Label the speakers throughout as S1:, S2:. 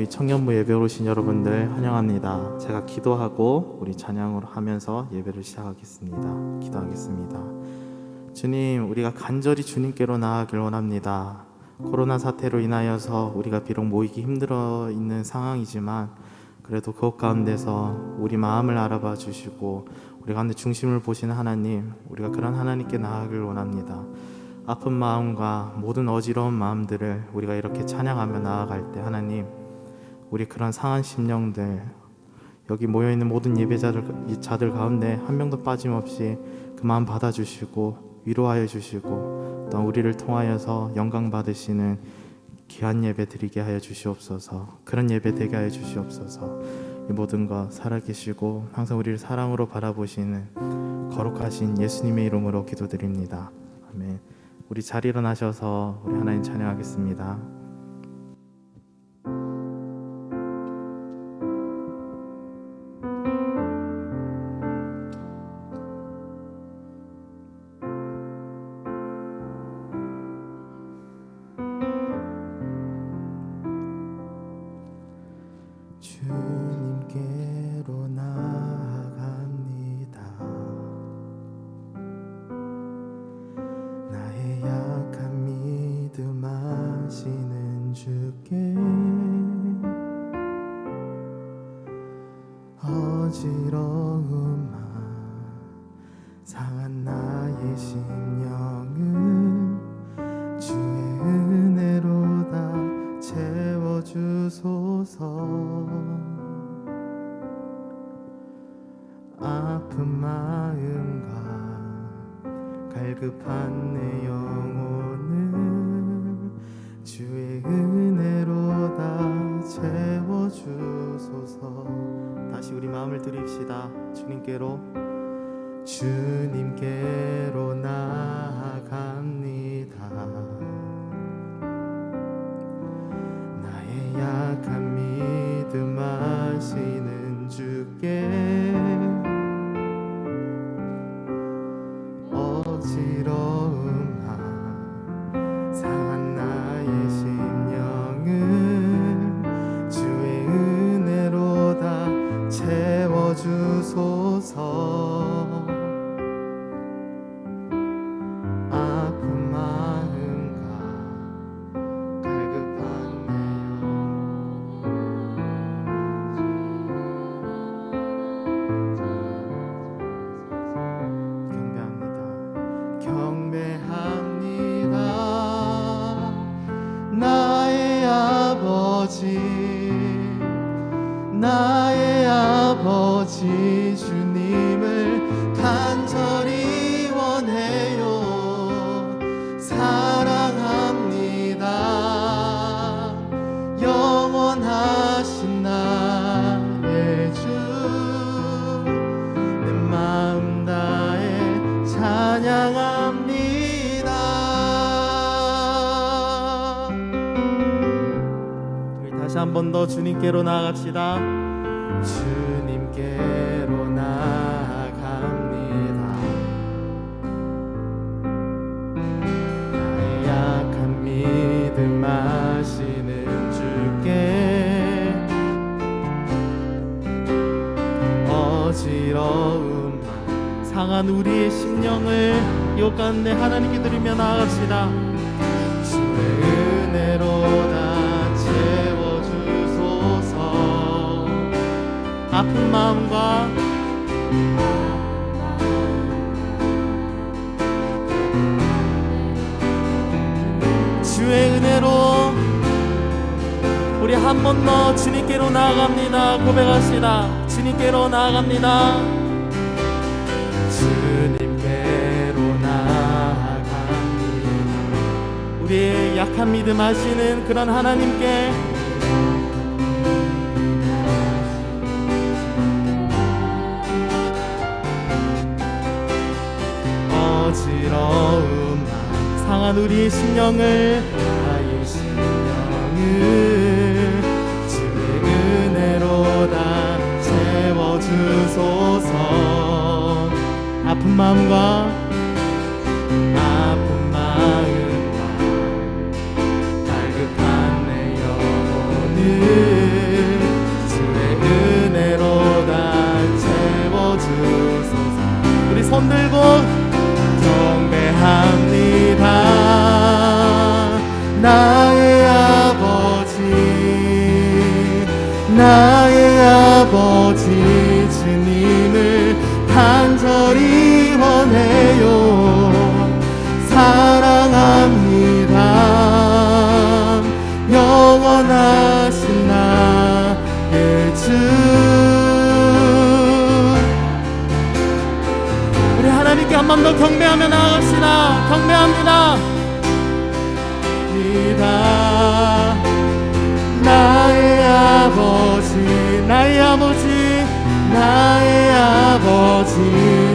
S1: 우리 청년부 예배 오신 여러분들 환영합니다. 제가 기도하고 우리 찬양으로 하면서 예배를 시작하겠습니다. 기도하겠습니다. 주님, 우리가 간절히 주님께로 나아가길 원합니다. 코로나 사태로 인하여서 우리가 비록 모이기 힘들어 있는 상황이지만 그래도 그것 가운데서 우리 마음을 알아봐 주시고 우리 가운데 중심을 보시는 하나님, 우리가 그런 하나님께 나아가길 원합니다. 아픈 마음과 모든 어지러운 마음들을 우리가 이렇게 찬양하며 나아갈 때 하나님, 우리 그런 상한 심령들, 여기 모여있는 모든 예배자들 가운데 한 명도 빠짐없이 그 마음 받아주시고 위로하여 주시고 또 우리를 통하여서 영광 받으시는 귀한 예배 드리게 하여 주시옵소서. 그런 예배 되게 하여 주시옵소서. 이 모든 것 살아계시고 항상 우리를 사랑으로 바라보시는 거룩하신 예수님의 이름으로 기도드립니다. 아멘. 우리 잘 일어나셔서 우리 하나님 찬양하겠습니다. 주님께로 나아갑니다. 나의 약한 믿음 아시는 주께 어지러움 상한 나의 심령을 주의 은혜로 다 채워주소서. 아픈 마음과 갈급한 내 영혼을 주의 은혜로 다 채워주소서. 다시 우리 마음을 드립시다. 주님께로 나아갑니다. 나의 약한 믿음 아시는 주께 어지러움 상한 나의 심령을 주의 은혜로 다 채워주소서. 아픈 마음과 갈급한 내 경배합니다. 나의 아버지 주님을 간절히 원해요. 사랑합니다. 영원하신 나의 주, 내 마음 다해 찬양합니다. 우리 다시 한 번 더 주님께로 나아갑시다. 주님께로 나아갑니다. 나의 약한 믿음 아시는 주께 어지러움 상한 우리의 심령을 이 가운데 하나님께 드리며 나아갑시다. 주의 은혜로 다 채워주소서. 아픈 마음과 주의 은혜로 우리 한 번 더 주님께로 나아갑니다. 고백합시다. 주님께로 나아갑니다. 주님께로 나아갑니다. 우리의 약한 믿음 아시는 그런 하나님께 어지러움 상한 우리의 심령을 나의 심령을 주의 은혜로 다 채워주소서. 아픈 마음과 갈급한 내 영혼을 나의 아버지 주님을 간절히 원해요. 사랑합니다. 영원하신 나의 주. 우리 하나님께 한 번 더 경배하며 나아갑시다. 경배합니다. 나의 아버지, 나의 아버지, 나의 아버지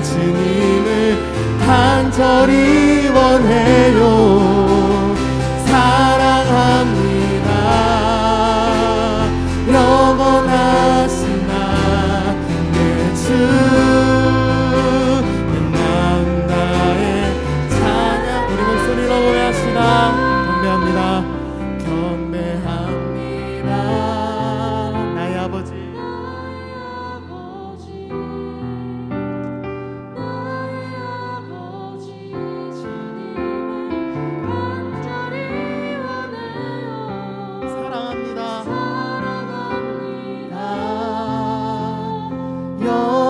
S1: 주님을 간절히 원해요. 사랑합니다. 영원하신 나의 주. 내 마음 다해 찬양. 우리 목소리로 노래합시다. 경배합니다. 경배합니다. 나의 아버지,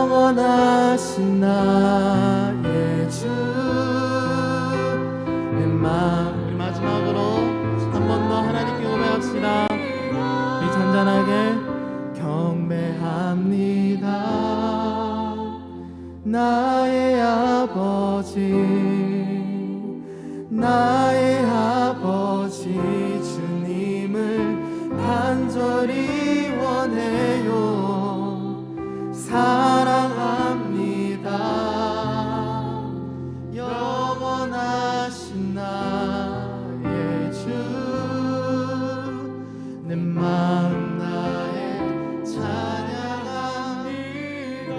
S1: 영원하신 나의 주. 내 마음. 우리 마지막으로 한 번 더 하나님께 고백합시다. 우리 잔잔하게 경배합니다. 나의 아버지, 나의 아버지 주님을 간절히 원해요. 사랑합니다. 영원하신 나의 주. 내 마음 다해 찬양합니다.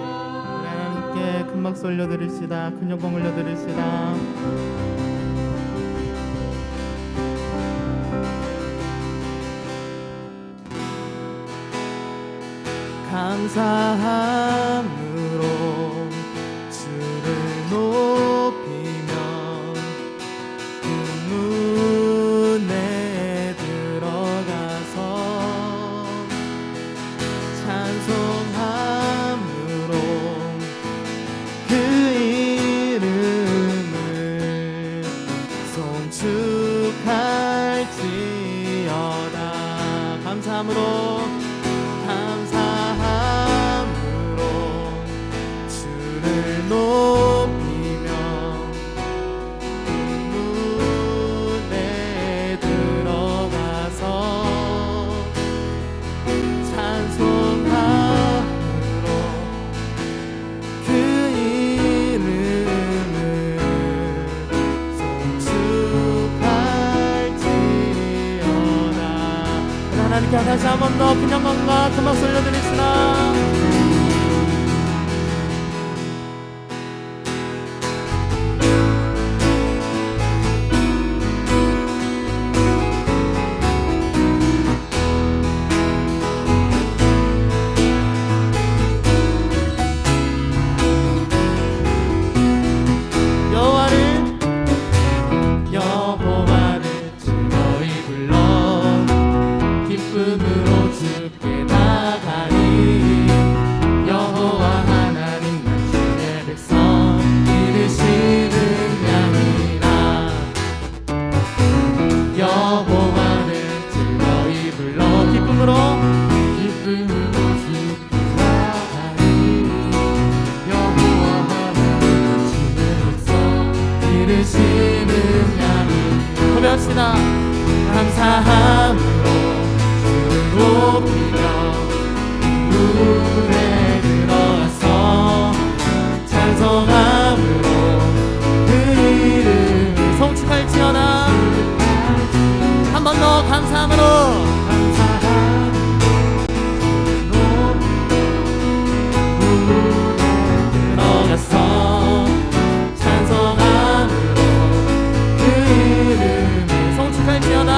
S1: 우리 하나님께 큰 박수 올려드립시다. 큰 영광 올려드립시다. 감사함으로 주를 높이며 그 문에 들어가서 찬송함으로 그 이름을 송축할지어다. 감사함으로 높이며 문에 들어가서 찬송함으로 그 이름을 송축할지어다. 하나님께 다시 한 번 더 큰 영광과 큰 박수 올려드립시다. 고백합시다. 감사함으로 주를 높이며 문에 들어가서 찬송함으로 그 이름을 송축할지어다. 한 번 더 감사함으로 들어가서 찬송함으로 그 이름을 송축할지어다.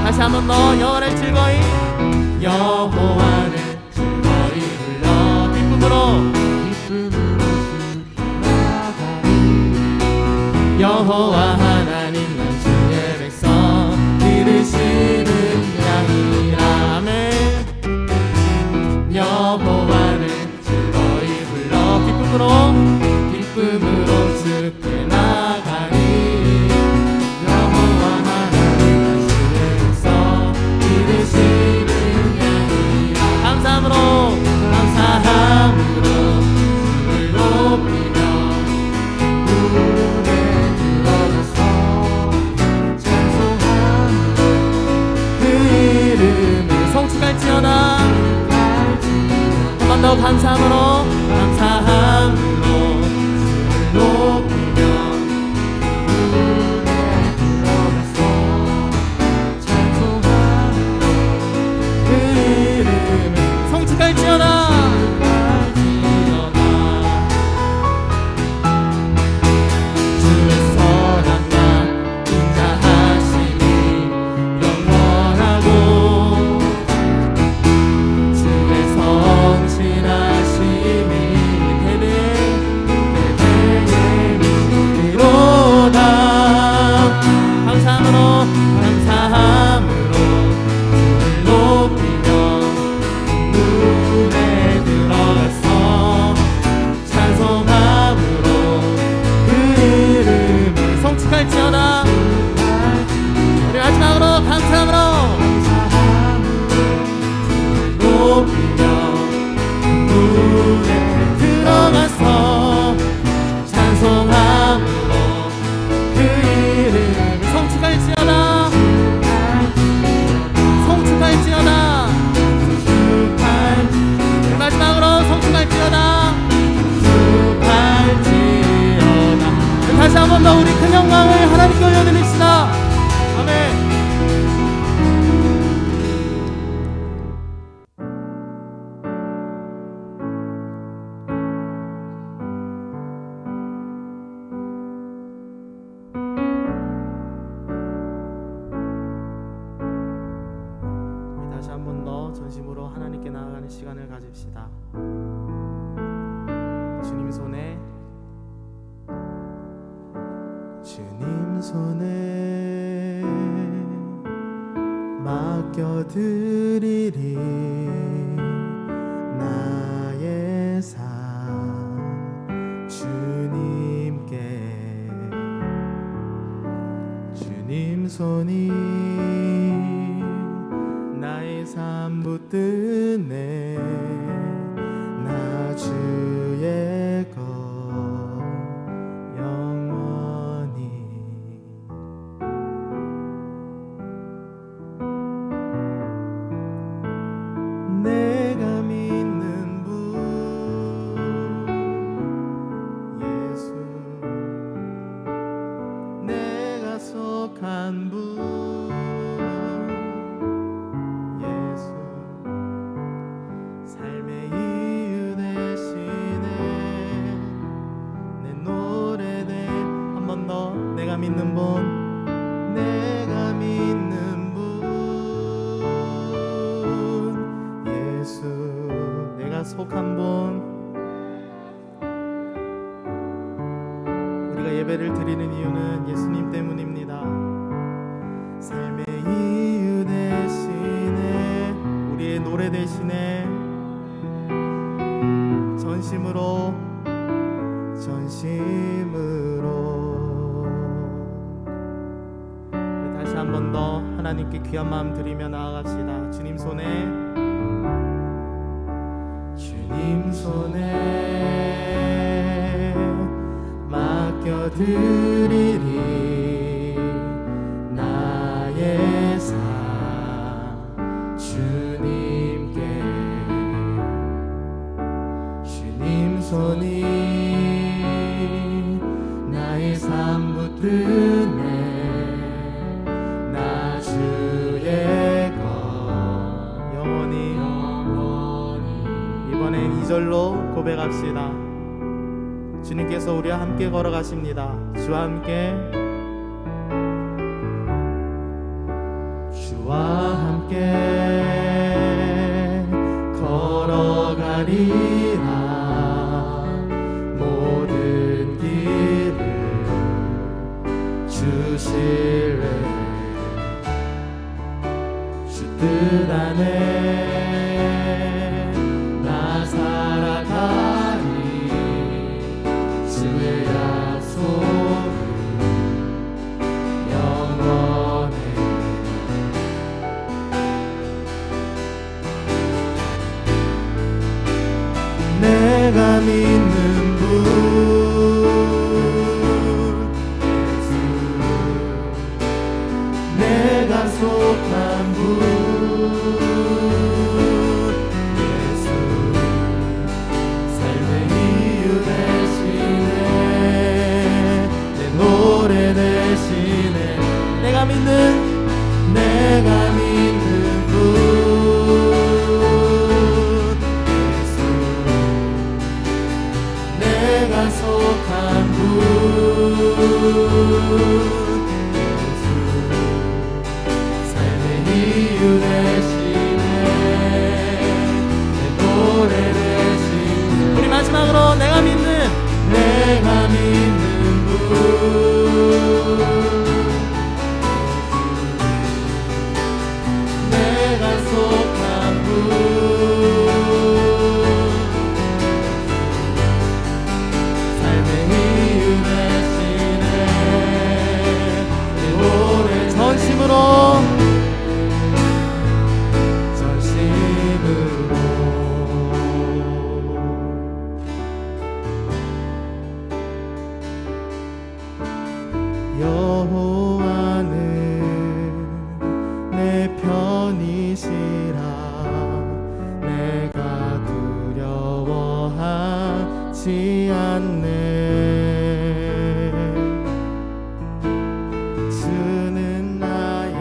S1: 다시 한 번 더 여호와를 즐거이 여호와를 즐거이 불러 기쁨으로 여호와 하나님은 주의 백성 기르시는 양이라. 아멘. 더 감사함으로 주를 높이며 그 이름을 성취할지어다. 주의 선한 말 인자하심이 영원하고 주의 성실하심이 대대의 미로다. 감사함으로 주를 높이며 눈에 들어갔어. 찬송함으로 그 이름을 성취할지어다. 우리 마지막으로 감사함으로 높이며 눈에 들어가서 찬송함으로 그 이름을 성취할지어다. 성취할지어다. 마지막으로 성취할지어다. 다시 한 번 더 우리 큰 영광을 하나님께 올려드립시다. 아멘. 우리 다시 한 번 더 전심으로 하나님께 나아가는 시간을 가집시다. 주님 손에 맡겨드리리 나의 삶 주님께. 주님 손이 나의 삶 붙드네. 나 주의 것 내가 믿는 분 예수, 내가 속한 분 예수, 삶의 이유 되시네. 내 노래대 한 번 더. 내가 믿는 분, 내가 믿는 분 내가 속한 분. 우리가 예배를 드리는 이유는 예수님 때문입니다. 삶의 이유 대신에, 우리의 노래 대신에 전심으로 다시 한 번 더 하나님께 귀한 마음 드리며 나아갑시다. 주님 손에 맡겨드리리 나의 삶 주님께. 주님 손이 나의 삶 붙드네. 나 주의 것 영원히. 이번엔 2절로 고백합시다. 주님께서 우리와 함께 걸어가십니다. 주와 함께, 주와 함께 걸어가리라. 모든 길을 주실래. 주 뜻 안에 내가 믿는 분 예수, 내가 속한 분 예수, 구원이시라. 내가 두려워하지 않네. 주는 나의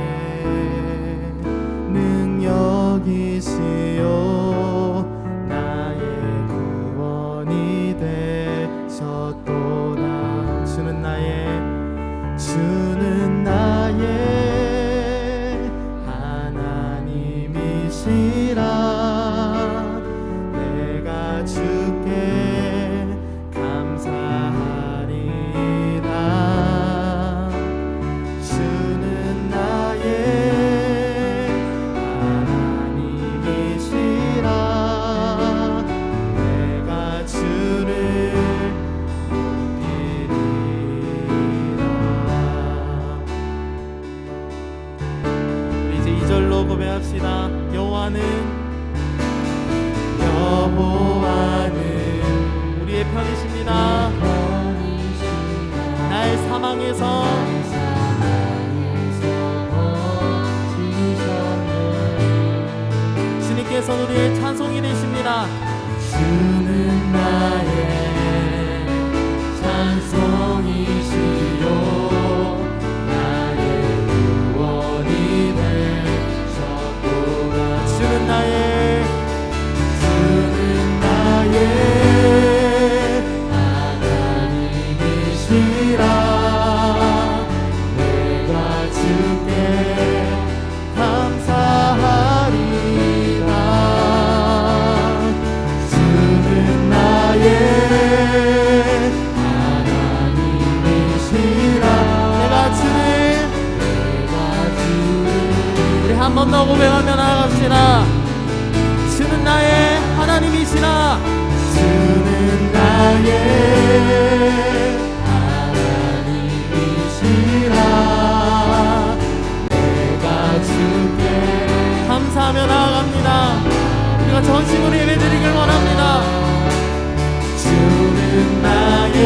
S1: 능력이시요 나의 구원이 되셨도다. 주는 나의 하나님이시라. 내가 주께 감사하리라. 주는 나의 하나님이시라. 내가 주를 이제 2절로 고백합시다. 여호와는 우리의 편이십니다. 나의 사망에서 주님께서 우리의 찬송이 되십니다. 주는 나의 찬송이시요 나의 구원이 되셨도다. 주는 나의 하나님이시라. 내가 주께 감사하리라. 주는 나의 하나님이시라. 내가 주를 우리 한 번 더 고백하며 나아갑시다. 주는 나의 하나님이시라. 주는 나의 하나님이시라. 내가 주께 감사하며 나아갑니다. 우리가 전심으로 예배드리길 원합니다. 주는 나의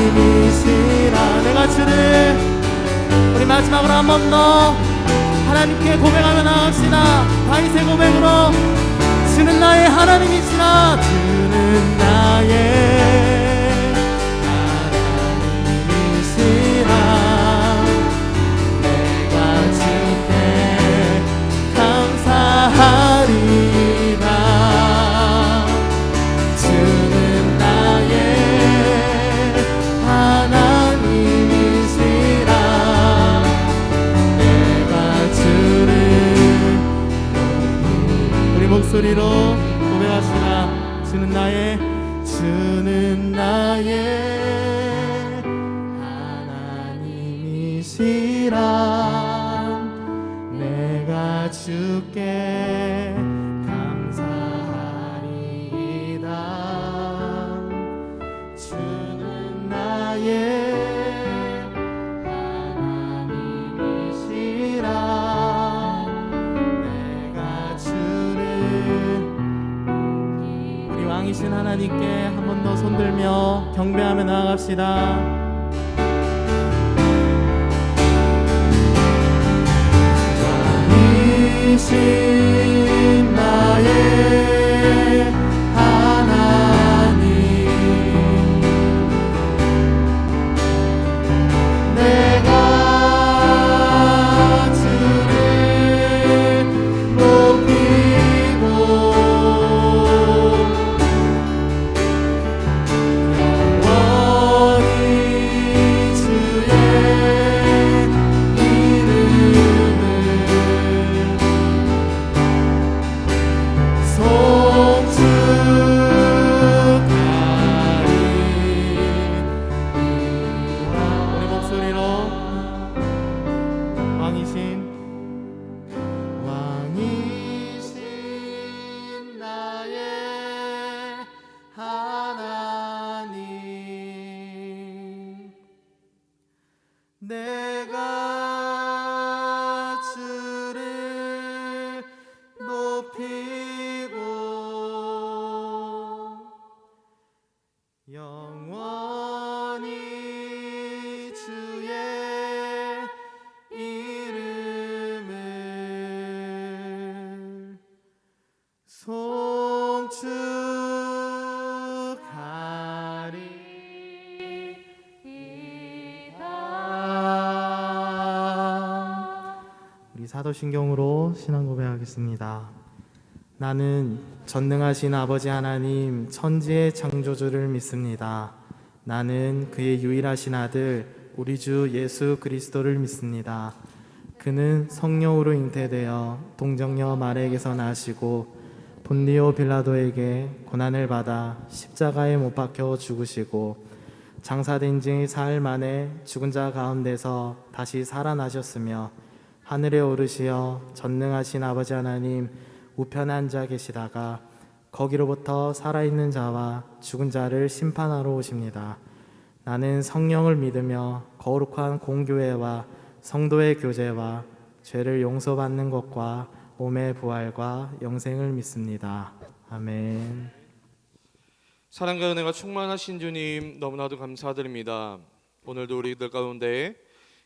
S1: 하나님이시라. 내가 주를 마지막으로 한 번 더 하나님께 고백하며 나갑시다. 다윗의 고백으로 주는 나의 하나님이시라. 주는 나의 하나님이시라. 내가 주께 감사하리라. 주는 나의 나의 하나님이시라. 내가 주께 감사하리이다. 주는 나의 하나님이시라. 내가 주를 우리 왕이신 하나님께 한 번 더 손들며 경배하며 나아갑시다. 왕이신 나의 하나님, 내가 주를 높이고 영원히 주의 우리 목소리로 왕이신 나의 하나님, 내가 주를 높이고 영원히 주의 이름을 송축하리이다. 우리 사도신경으로 신앙 고백하겠습니다. 나는 전능하신 아버지 하나님 천지의 창조주를 믿습니다. 나는 그의 유일하신 아들 우리 주 예수 그리스도를 믿습니다. 그는 성령으로 잉태되어 동정녀 마리아에게서 나시고 본디오 빌라도에게 고난을 받아 십자가에 못 박혀 죽으시고 장사된 지 사흘 만에 죽은 자 가운데서 다시 살아나셨으며 하늘에 오르시어 전능하신 아버지 하나님 우편에 앉아 계시다가 거기로부터 살아있는 자와 죽은 자를 심판하러 오십니다. 나는 성령을 믿으며 거룩한 공교회와 성도의 교제와 죄를 용서받는 것과 몸의 부활과 영생을 믿습니다. 아멘.
S2: 사랑과 은혜가 충만하신 주님, 너무나도 감사드립니다. 오늘도 우리들 가운데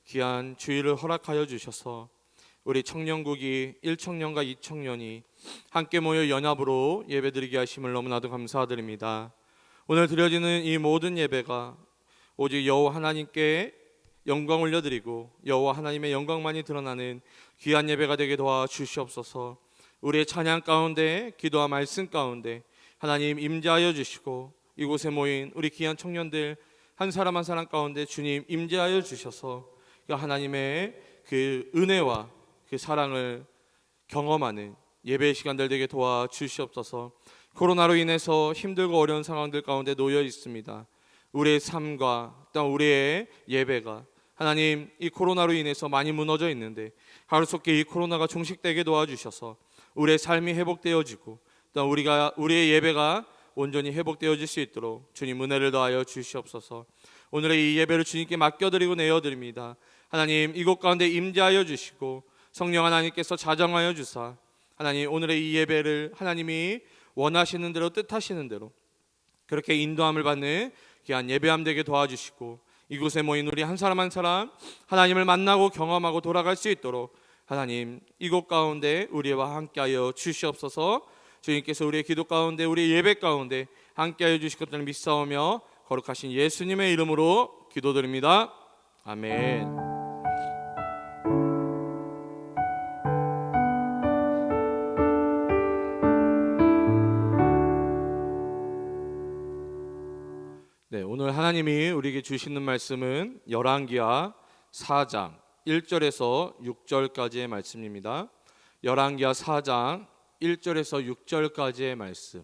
S2: 귀한 주일을 허락하여 주셔서 우리 청년국이 1청년과 2청년이 함께 모여 연합으로 예배드리게 하심을 너무나도 감사드립니다. 오늘 드려지는 이 모든 예배가 오직 여호와 하나님께 영광 올려드리고 여호와 하나님의 영광만이 드러나는 귀한 예배가 되게 도와주시옵소서. 우리의 찬양 가운데, 기도와 말씀 가운데 하나님 임재하여 주시고 이곳에 모인 우리 귀한 청년들 한 사람 한 사람 가운데 주님 임재하여 주셔서 하나님의 그 은혜와 그 사랑을 경험하는 예배의 시간들 되게 도와주시옵소서. 코로나로 인해서 힘들고 어려운 상황들 가운데 놓여 있습니다. 우리의 삶과 또 우리의 예배가 하나님 이 코로나로 인해서 많이 무너져 있는데 하루속히 이 코로나가 종식되게 도와주셔서 우리의 삶이 회복되어지고 또 우리의 예배가 온전히 회복되어질 수 있도록 주님 은혜를 더하여 주시옵소서. 오늘의 이 예배를 주님께 맡겨드리고 내어드립니다. 하나님 이곳 가운데 임재하여 주시고 성령 하나님께서 자정하여 주사 하나님 오늘의 이 예배를 하나님이 원하시는 대로 뜻하시는 대로 그렇게 인도함을 받는 귀한 예배함 되게 도와주시고 이곳에 모인 우리 한 사람 한 사람 하나님을 만나고 경험하고 돌아갈 수 있도록 하나님 이곳 가운데 우리와 함께하여 주시옵소서. 주님께서 우리의 기도 가운데 우리의 예배 가운데 함께하여 주실 것들을 믿사오며 거룩하신 예수님의 이름으로 기도드립니다. 아멘. 네, 오늘 하나님이 우리에게 주시는 말씀은 열왕기하 4장 1절에서 6절까지의 말씀입니다. 열왕기하 4장 1절에서 6절까지의 말씀.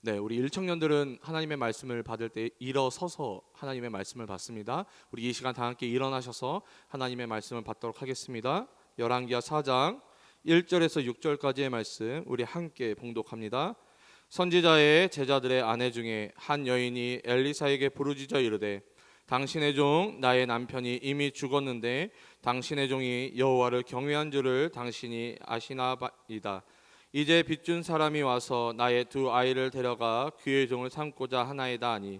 S2: 우리 일청년들은 하나님의 말씀을 받을 때 일어서서 하나님의 말씀을 받습니다. 우리 이 시간 다 함께 일어나셔서 하나님의 말씀을 받도록 하겠습니다. 열왕기하 4장 1절에서 6절까지의 말씀 우리 함께 봉독합니다. 선지자의 제자들의 아내 중에 한 여인이 엘리사에게 부르짖어 이르되 당신의 종 나의 남편이 이미 죽었는데 당신의 종이 여호와를 경외한 줄을 당신이 아시나이다. 이제 빚준 사람이 와서 나의 두 아이를 데려가 그의 종을 삼고자 하나이다 하니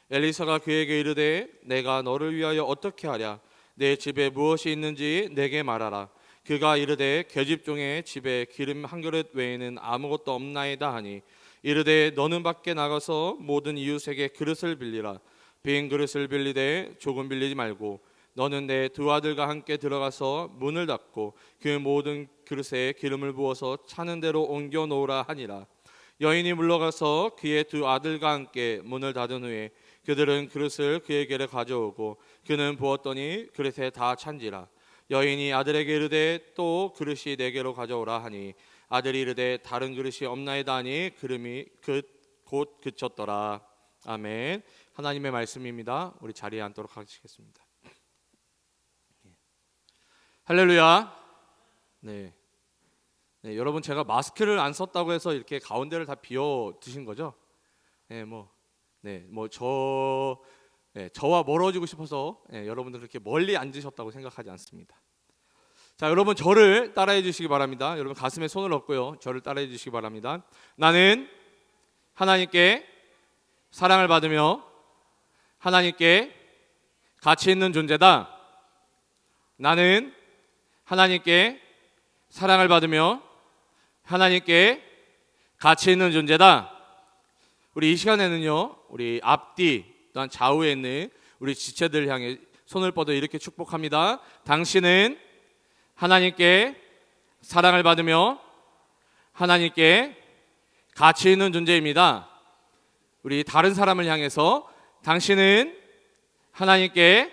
S2: 엘리사가 그에게 이르되 내가 너를 위하여 어떻게 하랴? 내 집에 무엇이 있는지 내게 말하라. 그가 이르되 계집종의 집에 기름 한 그릇 외에는 아무것도 없나이다 하니 이르되 너는 밖에 나가서 모든 이웃에게 그릇을 빌리라. 빈 그릇을 빌리되 조금 빌리지 말고 너는 내 두 아들과 함께 들어가서 문을 닫고 그 모든 그릇에 기름을 부어서 차는 대로 옮겨 놓으라 하니라. 여인이 물러가서 그의 두 아들과 함께 문을 닫은 후에 그들은 그릇을 그에게로 가져오고 그는 부었더니 그릇에 다 찬지라. 여인이 아들에게 이르되 또 그릇이 내게로 가져오라 하니 아들이 이르되 다른 그릇이 없나이다 하니 그름이 곧 그쳤더라. 아멘. 하나님의 말씀입니다. 우리 자리에 앉도록 하시겠습니다. 할렐루야. 네, 여러분 제가 마스크를 안 썼다고 해서 이렇게 가운데를 다 비워 드신 거죠? 저와 멀어지고 싶어서 여러분들 그렇게 멀리 앉으셨다고 생각하지 않습니다. 자, 여러분 저를 따라해 주시기 바랍니다. 여러분 가슴에 손을 얹고요, 저를 따라해 주시기 바랍니다. 나는 하나님께 사랑을 받으며 하나님께 가치 있는 존재다. 나는 하나님께 사랑을 받으며 하나님께 가치 있는 존재다. 우리 이 시간에는요, 우리 앞뒤 또한 좌우에 있는 우리 지체들 향해 손을 뻗어 이렇게 축복합니다. 당신은 하나님께 사랑을 받으며 하나님께 가치 있는 존재입니다. 우리 다른 사람을 향해서 당신은 하나님께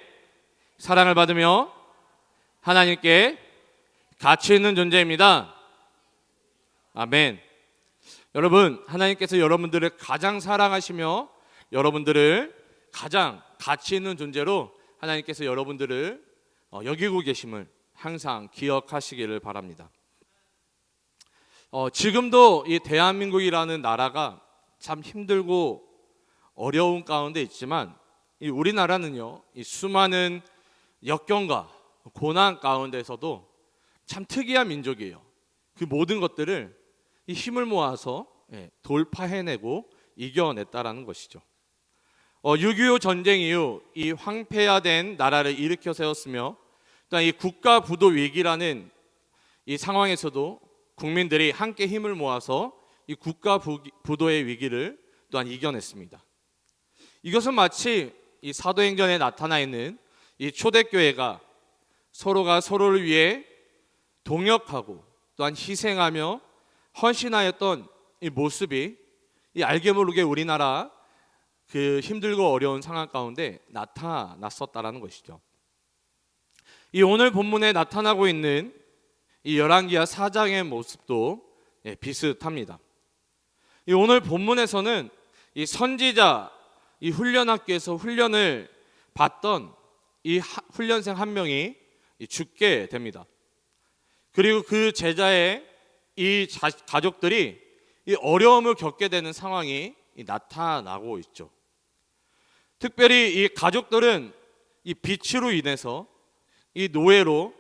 S2: 사랑을 받으며 하나님께 가치 있는 존재입니다. 아멘. 여러분, 하나님께서 여러분들을 가장 사랑하시며 여러분들을 가장 가치 있는 존재로 하나님께서 여러분들을 여기고 계심을 항상 기억하시기를 바랍니다. 지금도 이 대한민국이라는 나라가 참 힘들고 어려운 가운데 있지만 이 우리나라는요, 이 수많은 역경과 고난 가운데서도 참 특이한 민족이에요. 그 모든 것들을 이 힘을 모아서 돌파해내고 이겨냈다라는 것이죠. 6.25 전쟁 이후 이 황폐화된 나라를 일으켜 세웠으며 또한 이 국가 부도 위기라는 이 상황에서도 국민들이 함께 힘을 모아서 이 국가 부도의 위기를 또한 이겨냈습니다. 이것은 마치 이 사도행전에 나타나 있는 이 초대교회가 서로가 서로를 위해 동역하고 또한 희생하며 헌신하였던 이 모습이 이 알게 모르게 우리나라 그 힘들고 어려운 상황 가운데 나타났었다라는 것이죠. 이 오늘 본문에 나타나고 있는 이 열왕기하 4장의 모습도 비슷합니다. 이 오늘 본문에서는 이 선지자 이 훈련학교에서 훈련을 받던 이 훈련생 한 명이 죽게 됩니다. 그리고 그 제자의 이 가족들이 이 어려움을 겪게 되는 상황이 나타나고 있죠. 특별히 이 가족들은 이 빚으로 인해서 이 노예로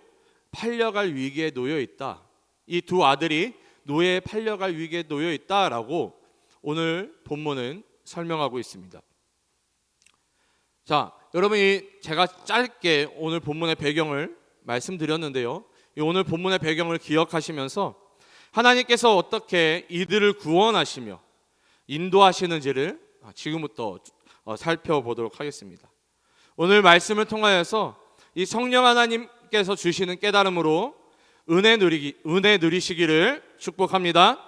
S2: 팔려갈 위기에 놓여 있다. 이 두 아들이 노예에 팔려갈 위기에 놓여 있다라고 오늘 본문은 설명하고 있습니다. 자, 여러분이 제가 짧게 오늘 본문의 배경을 말씀드렸는데요. 이 오늘 본문의 배경을 기억하시면서 하나님께서 어떻게 이들을 구원하시며 인도하시는지를 지금부터 살펴보도록 하겠습니다. 오늘 말씀을 통하여서 이 성령 하나님께서 주시는 깨달음으로 은혜 누리시기를 축복합니다.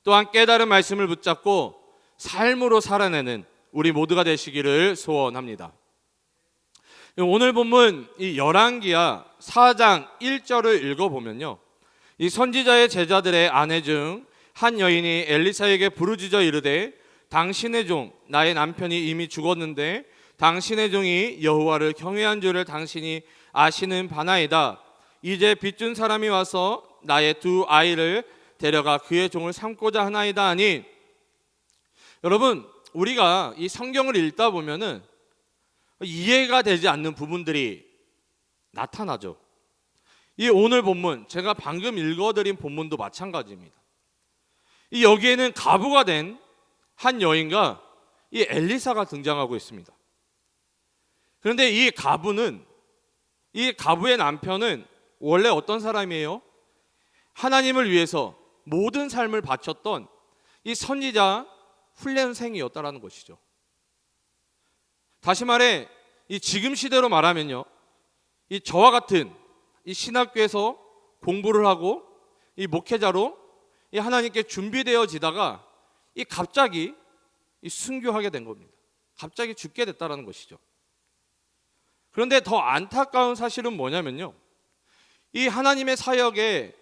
S2: 또한 깨달은 말씀을 붙잡고 삶으로 살아내는 우리 모두가 되시기를 소원합니다. 오늘 본문 이 열왕기하 4장 1절을 읽어보면요, 이 선지자의 제자들의 아내 중 한 여인이 엘리사에게 부르짖어 이르되 당신의 종 나의 남편이 이미 죽었는데 당신의 종이 여호와를 경외한 줄을 당신이 아시는 바나이다. 이제 빚준 사람이 와서 나의 두 아이를 데려가 그의 종을 삼고자 하나이다 하니, 여러분 우리가 이 성경을 읽다 보면은 이해가 되지 않는 부분들이 나타나죠. 이 오늘 본문, 제가 방금 읽어드린 본문도 마찬가지입니다. 이 여기에는 과부가 된 한 여인과 이 엘리사가 등장하고 있습니다. 그런데 이 과부의 남편은 원래 어떤 사람이에요? 하나님을 위해서 모든 삶을 바쳤던 이 선지자 훈련생이었다라는 것이죠. 다시 말해 이 지금 시대로 말하면요, 이 저와 같은 이 신학교에서 공부를 하고 이 목회자로 이 하나님께 준비되어지다가 이 갑자기 이 순교하게 된 겁니다. 갑자기 죽게 됐다라는 것이죠. 그런데 더 안타까운 사실은 뭐냐면요, 이 하나님의 사역에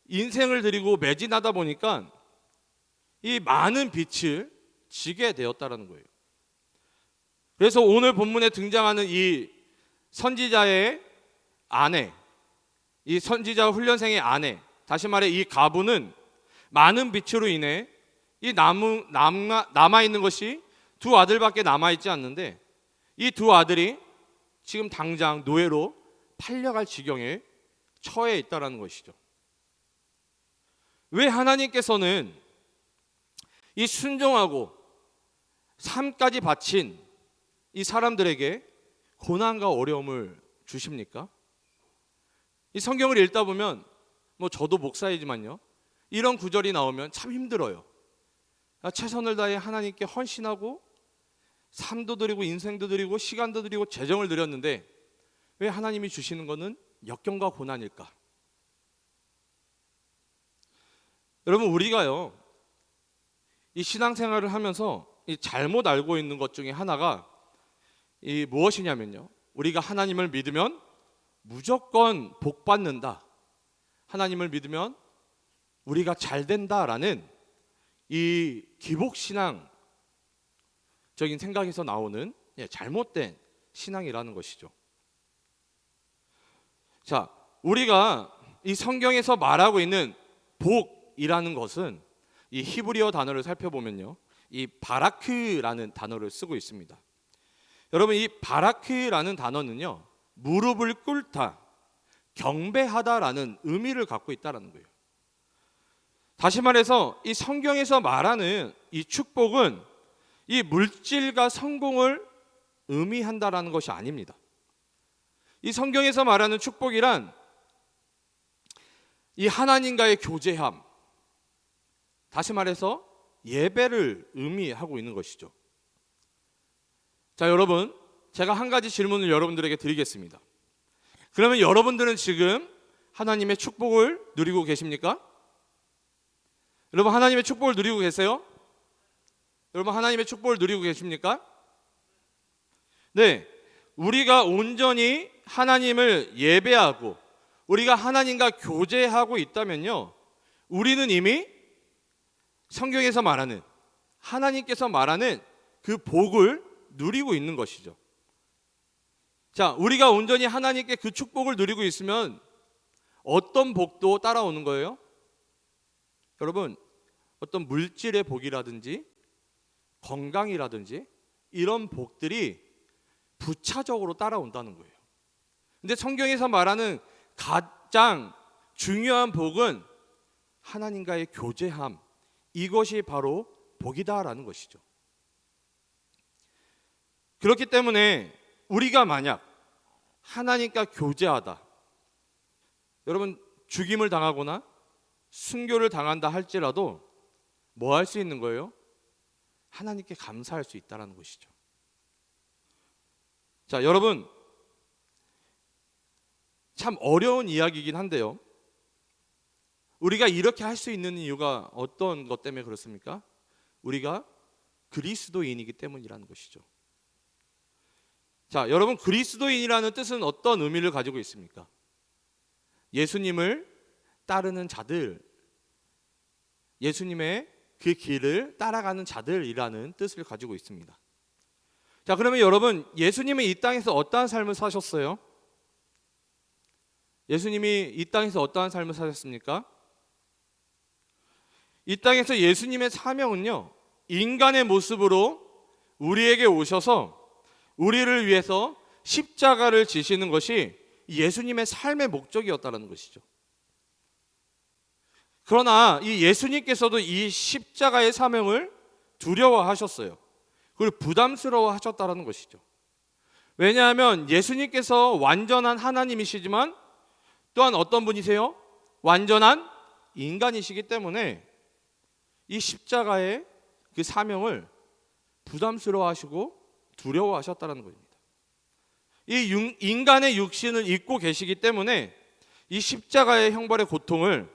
S2: 인생을 드리고 매진하다 보니까 이 많은 빚을 지게 되었다라는 거예요. 그래서 오늘 본문에 등장하는 이 선지자의 아내, 이 선지자 훈련생의 아내, 다시 말해 이 과부는 많은 빚으로 인해 이 남아있는 것이 두 아들밖에 남아있지 않는데, 이 두 아들이 지금 당장 노예로 팔려갈 지경에 처해 있다는 것이죠. 왜 하나님께서는 이 순종하고 삶까지 바친 이 사람들에게 고난과 어려움을 주십니까? 이 성경을 읽다 보면 저도 목사이지만요, 이런 구절이 나오면 참 힘들어요. 최선을 다해 하나님께 헌신하고 삶도 드리고 인생도 드리고 시간도 드리고 재정을 드렸는데 왜 하나님이 주시는 것은 역경과 고난일까? 여러분 우리가요, 이 신앙생활을 하면서 이 잘못 알고 있는 것 중에 하나가 이 무엇이냐면요, 우리가 하나님을 믿으면 무조건 복 받는다, 하나님을 믿으면 우리가 잘 된다라는 이 기복신앙적인 생각에서 나오는 잘못된 신앙이라는 것이죠. 자, 우리가 이 성경에서 말하고 있는 복이라는 것은 이 히브리어 단어를 살펴보면요, 이 바라크라는 단어를 쓰고 있습니다. 여러분 이 바라크라는 단어는요, 무릎을 꿇다, 경배하다라는 의미를 갖고 있다는 거예요. 다시 말해서 이 성경에서 말하는 이 축복은 이 물질과 성공을 의미한다라는 것이 아닙니다. 이 성경에서 말하는 축복이란 이 하나님과의 교제함, 다시 말해서 예배를 의미하고 있는 것이죠. 자, 여러분 제가 한 가지 질문을 여러분들에게 드리겠습니다. 그러면 여러분들은 지금 하나님의 축복을 누리고 계십니까? 여러분 하나님의 축복을 누리고 계세요? 여러분 하나님의 축복을 누리고 계십니까? 네, 우리가 온전히 하나님을 예배하고 우리가 하나님과 교제하고 있다면요, 우리는 이미 성경에서 말하는, 하나님께서 말하는 그 복을 누리고 있는 것이죠. 자, 우리가 온전히 하나님께 그 축복을 누리고 있으면 어떤 복도 따라오는 거예요? 여러분, 어떤 물질의 복이라든지 건강이라든지 이런 복들이 부차적으로 따라온다는 거예요. 근데 성경에서 말하는 가장 중요한 복은 하나님과의 교제함, 이것이 바로 복이다라는 것이죠. 그렇기 때문에 우리가 만약 하나님과 교제하다, 여러분 죽임을 당하거나 순교를 당한다 할지라도 뭐 할 수 있는 거예요? 하나님께 감사할 수 있다라는 것이죠. 자, 여러분 참 어려운 이야기이긴 한데요, 우리가 이렇게 할 수 있는 이유가 어떤 것 때문에 그렇습니까? 우리가 그리스도인이기 때문이라는 것이죠. 자, 여러분 그리스도인이라는 뜻은 어떤 의미를 가지고 있습니까? 예수님을 따르는 자들, 예수님의 그 길을 따라가는 자들이라는 뜻을 가지고 있습니다. 자, 그러면 여러분, 예수님은 이 땅에서 어떠한 삶을 사셨어요? 예수님이 이 땅에서 어떠한 삶을 사셨습니까? 이 땅에서 예수님의 사명은요, 인간의 모습으로 우리에게 오셔서 우리를 위해서 십자가를 지시는 것이 예수님의 삶의 목적이었다는 것이죠. 그러나 이 예수님께서도 이 십자가의 사명을 두려워하셨어요. 그리고 부담스러워하셨다는 것이죠. 왜냐하면 예수님께서 완전한 하나님이시지만 또한 어떤 분이세요? 완전한 인간이시기 때문에 이 십자가의 그 사명을 부담스러워하시고 두려워하셨다는 것입니다. 이 인간의 육신을 입고 계시기 때문에 이 십자가의 형벌의 고통을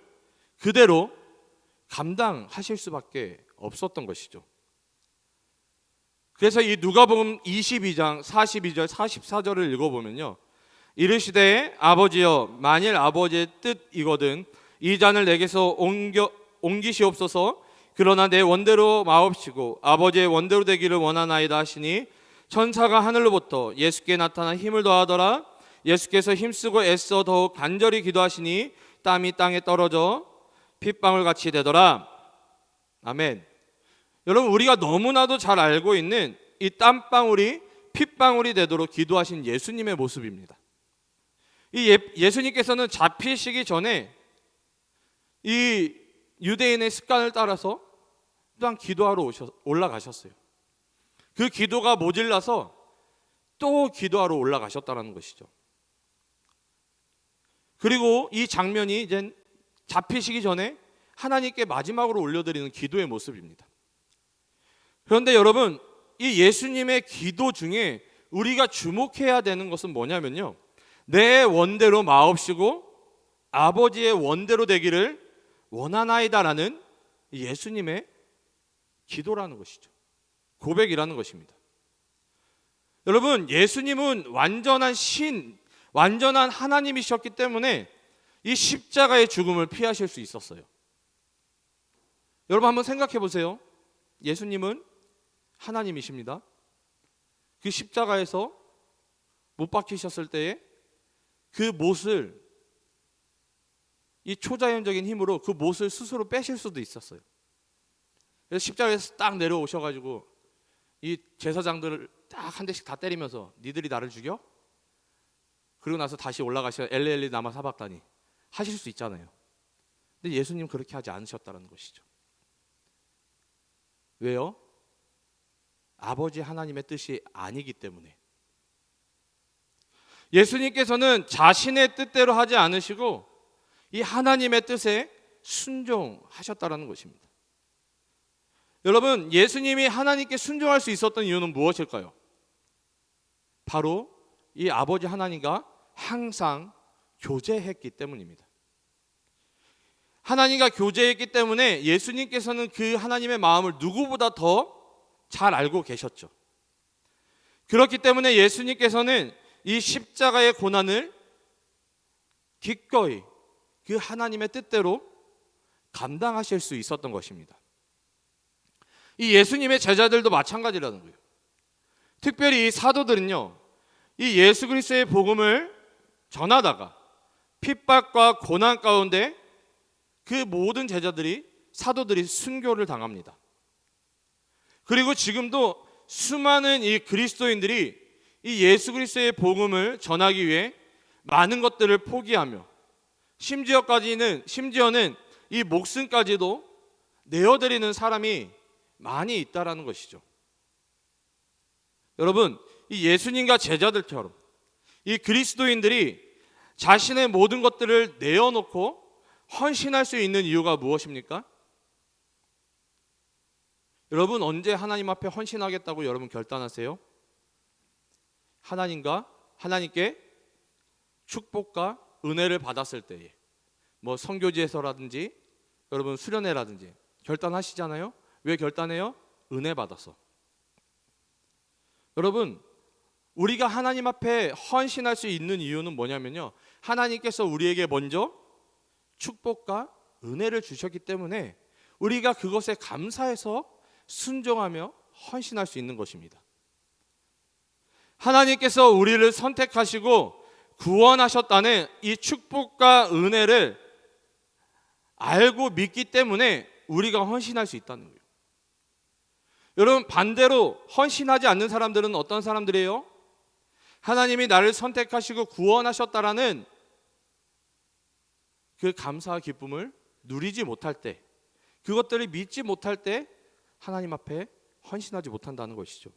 S2: 그대로 감당하실 수밖에 없었던 것이죠. 그래서 이 누가복음 22장 42절 44절을 읽어보면요, 이르시되 아버지여, 만일 아버지의 뜻이거든 이 잔을 내게서 옮기시옵소서. 그러나 내 원대로 마옵시고 아버지의 원대로 되기를 원하나이다 하시니 천사가 하늘로부터 예수께 나타나 힘을 더하더라. 예수께서 힘쓰고 애써 더욱 간절히 기도하시니 땀이 땅에 떨어져 핏방울 같이 되더라. 아멘. 여러분, 우리가 너무나도 잘 알고 있는 이 땀방울이 핏방울이 되도록 기도하신 예수님의 모습입니다. 이 예수님께서는 잡히시기 전에 이 유대인의 습관을 따라서 또한 기도하러 올라가셨어요. 그 기도가 모질라서 또 기도하러 올라가셨다는 것이죠. 그리고 이 장면이 이제 잡히시기 전에 하나님께 마지막으로 올려드리는 기도의 모습입니다. 그런데 여러분, 이 예수님의 기도 중에 우리가 주목해야 되는 것은 뭐냐면요, 내 원대로 마옵시고 아버지의 원대로 되기를 원하나이다라는 예수님의 기도라는 것이죠. 고백이라는 것입니다. 여러분, 예수님은 완전한 신, 완전한 하나님이셨기 때문에 이 십자가의 죽음을 피하실 수 있었어요. 여러분, 한번 생각해 보세요. 예수님은 하나님이십니다. 그 십자가에서 못 박히셨을 때에 그 못을, 이 초자연적인 힘으로 그 못을 스스로 빼실 수도 있었어요. 그래서 십자가에서 딱 내려오셔가지고 이 제사장들을 딱 한 대씩 다 때리면서 니들이 나를 죽여? 그리고 나서 다시 올라가셔 엘리 나마 사박다니 하실 수 있잖아요. 근데 예수님 그렇게 하지 않으셨다는 것이죠. 왜요? 아버지 하나님의 뜻이 아니기 때문에. 예수님께서는 자신의 뜻대로 하지 않으시고 이 하나님의 뜻에 순종하셨다는 것입니다. 여러분, 예수님이 하나님께 순종할 수 있었던 이유는 무엇일까요? 바로 이 아버지 하나님과 항상 교제했기 때문입니다. 하나님과 교제했기 때문에 예수님께서는 그 하나님의 마음을 누구보다 더 잘 알고 계셨죠. 그렇기 때문에 예수님께서는 이 십자가의 고난을 기꺼이 그 하나님의 뜻대로 감당하실 수 있었던 것입니다. 이 예수님의 제자들도 마찬가지라는 거예요. 특별히 이 사도들은요, 이 예수 그리스도의 복음을 전하다가 핍박과 고난 가운데 그 모든 제자들이, 사도들이 순교를 당합니다. 그리고 지금도 수많은 이 그리스도인들이 이 예수 그리스도의 복음을 전하기 위해 많은 것들을 포기하며 심지어는 이 목숨까지도 내어드리는 사람이 많이 있다라는 것이죠. 여러분, 이 예수님과 제자들처럼 이 그리스도인들이 자신의 모든 것들을 내어놓고 헌신할 수 있는 이유가 무엇입니까? 여러분, 언제 하나님 앞에 헌신하겠다고 여러분 결단하세요? 하나님께 축복과 은혜를 받았을 때에, 뭐 선교지에서라든지 여러분 수련회라든지 결단하시잖아요. 왜 결단해요? 은혜 받아서. 여러분, 우리가 하나님 앞에 헌신할 수 있는 이유는 뭐냐면요, 하나님께서 우리에게 먼저 축복과 은혜를 주셨기 때문에 우리가 그것에 감사해서 순종하며 헌신할 수 있는 것입니다. 하나님께서 우리를 선택하시고 구원하셨다는 이 축복과 은혜를 알고 믿기 때문에 우리가 헌신할 수 있다는 거예요. 여러분, 반대로 헌신하지 않는 사람들은 어떤 사람들이에요? 하나님이 나를 선택하시고 구원하셨다라는 그 감사와 기쁨을 누리지 못할 때, 그것들을 믿지 못할 때 하나님 앞에 헌신하지 못한다는 것이죠.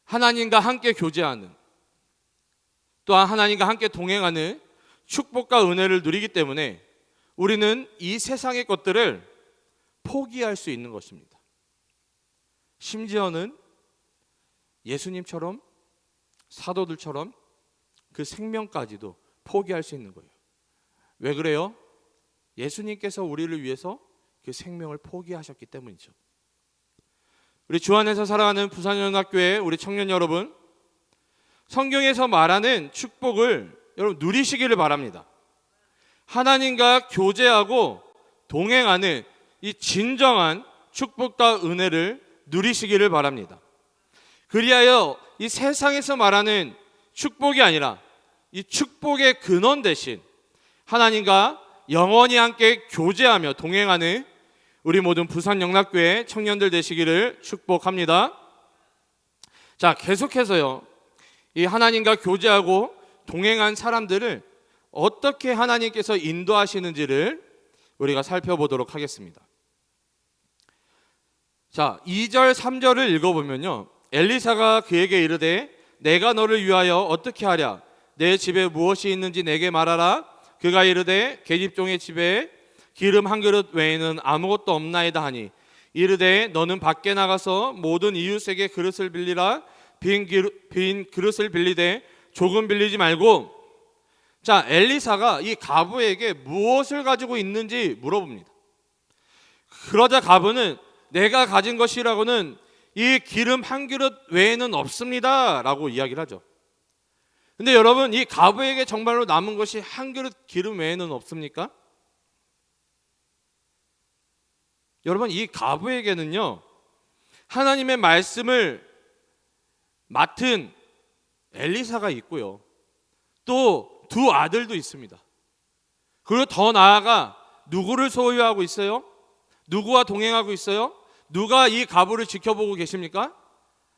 S2: 하나님과 함께 교제하는, 또한 하나님과 함께 동행하는 축복과 은혜를 누리기 때문에 우리는 이 세상의 것들을 포기할 수 있는 것입니다. 심지어는 예수님처럼, 사도들처럼 그 생명까지도 포기할 수 있는 거예요. 왜 그래요? 예수님께서 우리를 위해서 그 생명을 포기하셨기 때문이죠. 우리 주 안에서 살아가는 부산연합교회 우리 청년 여러분, 성경에서 말하는 축복을 여러분 누리시기를 바랍니다. 하나님과 교제하고 동행하는 이 진정한 축복과 은혜를 누리시기를 바랍니다. 그리하여 이 세상에서 말하는 축복이 아니라 이 축복의 근원 대신 하나님과 영원히 함께 교제하며 동행하는 우리 모든 부산영락교회 청년들 되시기를 축복합니다. 자, 계속해서요, 이 하나님과 교제하고 동행한 사람들을 어떻게 하나님께서 인도하시는지를 우리가 살펴보도록 하겠습니다. 자, 2절 3절을 읽어보면요, 엘리사가 그에게 이르되 내가 너를 위하여 어떻게 하랴? 내 집에 무엇이 있는지 내게 말하라. 그가 이르되 계집종의 집에 기름 한 그릇 외에는 아무것도 없나이다 하니, 이르되 너는 밖에 나가서 모든 이웃에게 그릇을 빌리라. 빈 그릇을 빌리되 조금 빌리지 말고. 자, 엘리사가 이 가부에게 무엇을 가지고 있는지 물어봅니다. 그러자 가부는 내가 가진 것이라고는 이 기름 한 그릇 외에는 없습니다 라고 이야기를 하죠. 근데 여러분, 이 가부에게 정말로 남은 것이 한 그릇 기름 외에는 없습니까? 여러분, 이 가부에게는요, 하나님의 말씀을 맡은 엘리사가 있고요, 또 두 아들도 있습니다. 그리고 더 나아가 누구를 소유하고 있어요? 누구와 동행하고 있어요? 누가 이 가부를 지켜보고 계십니까?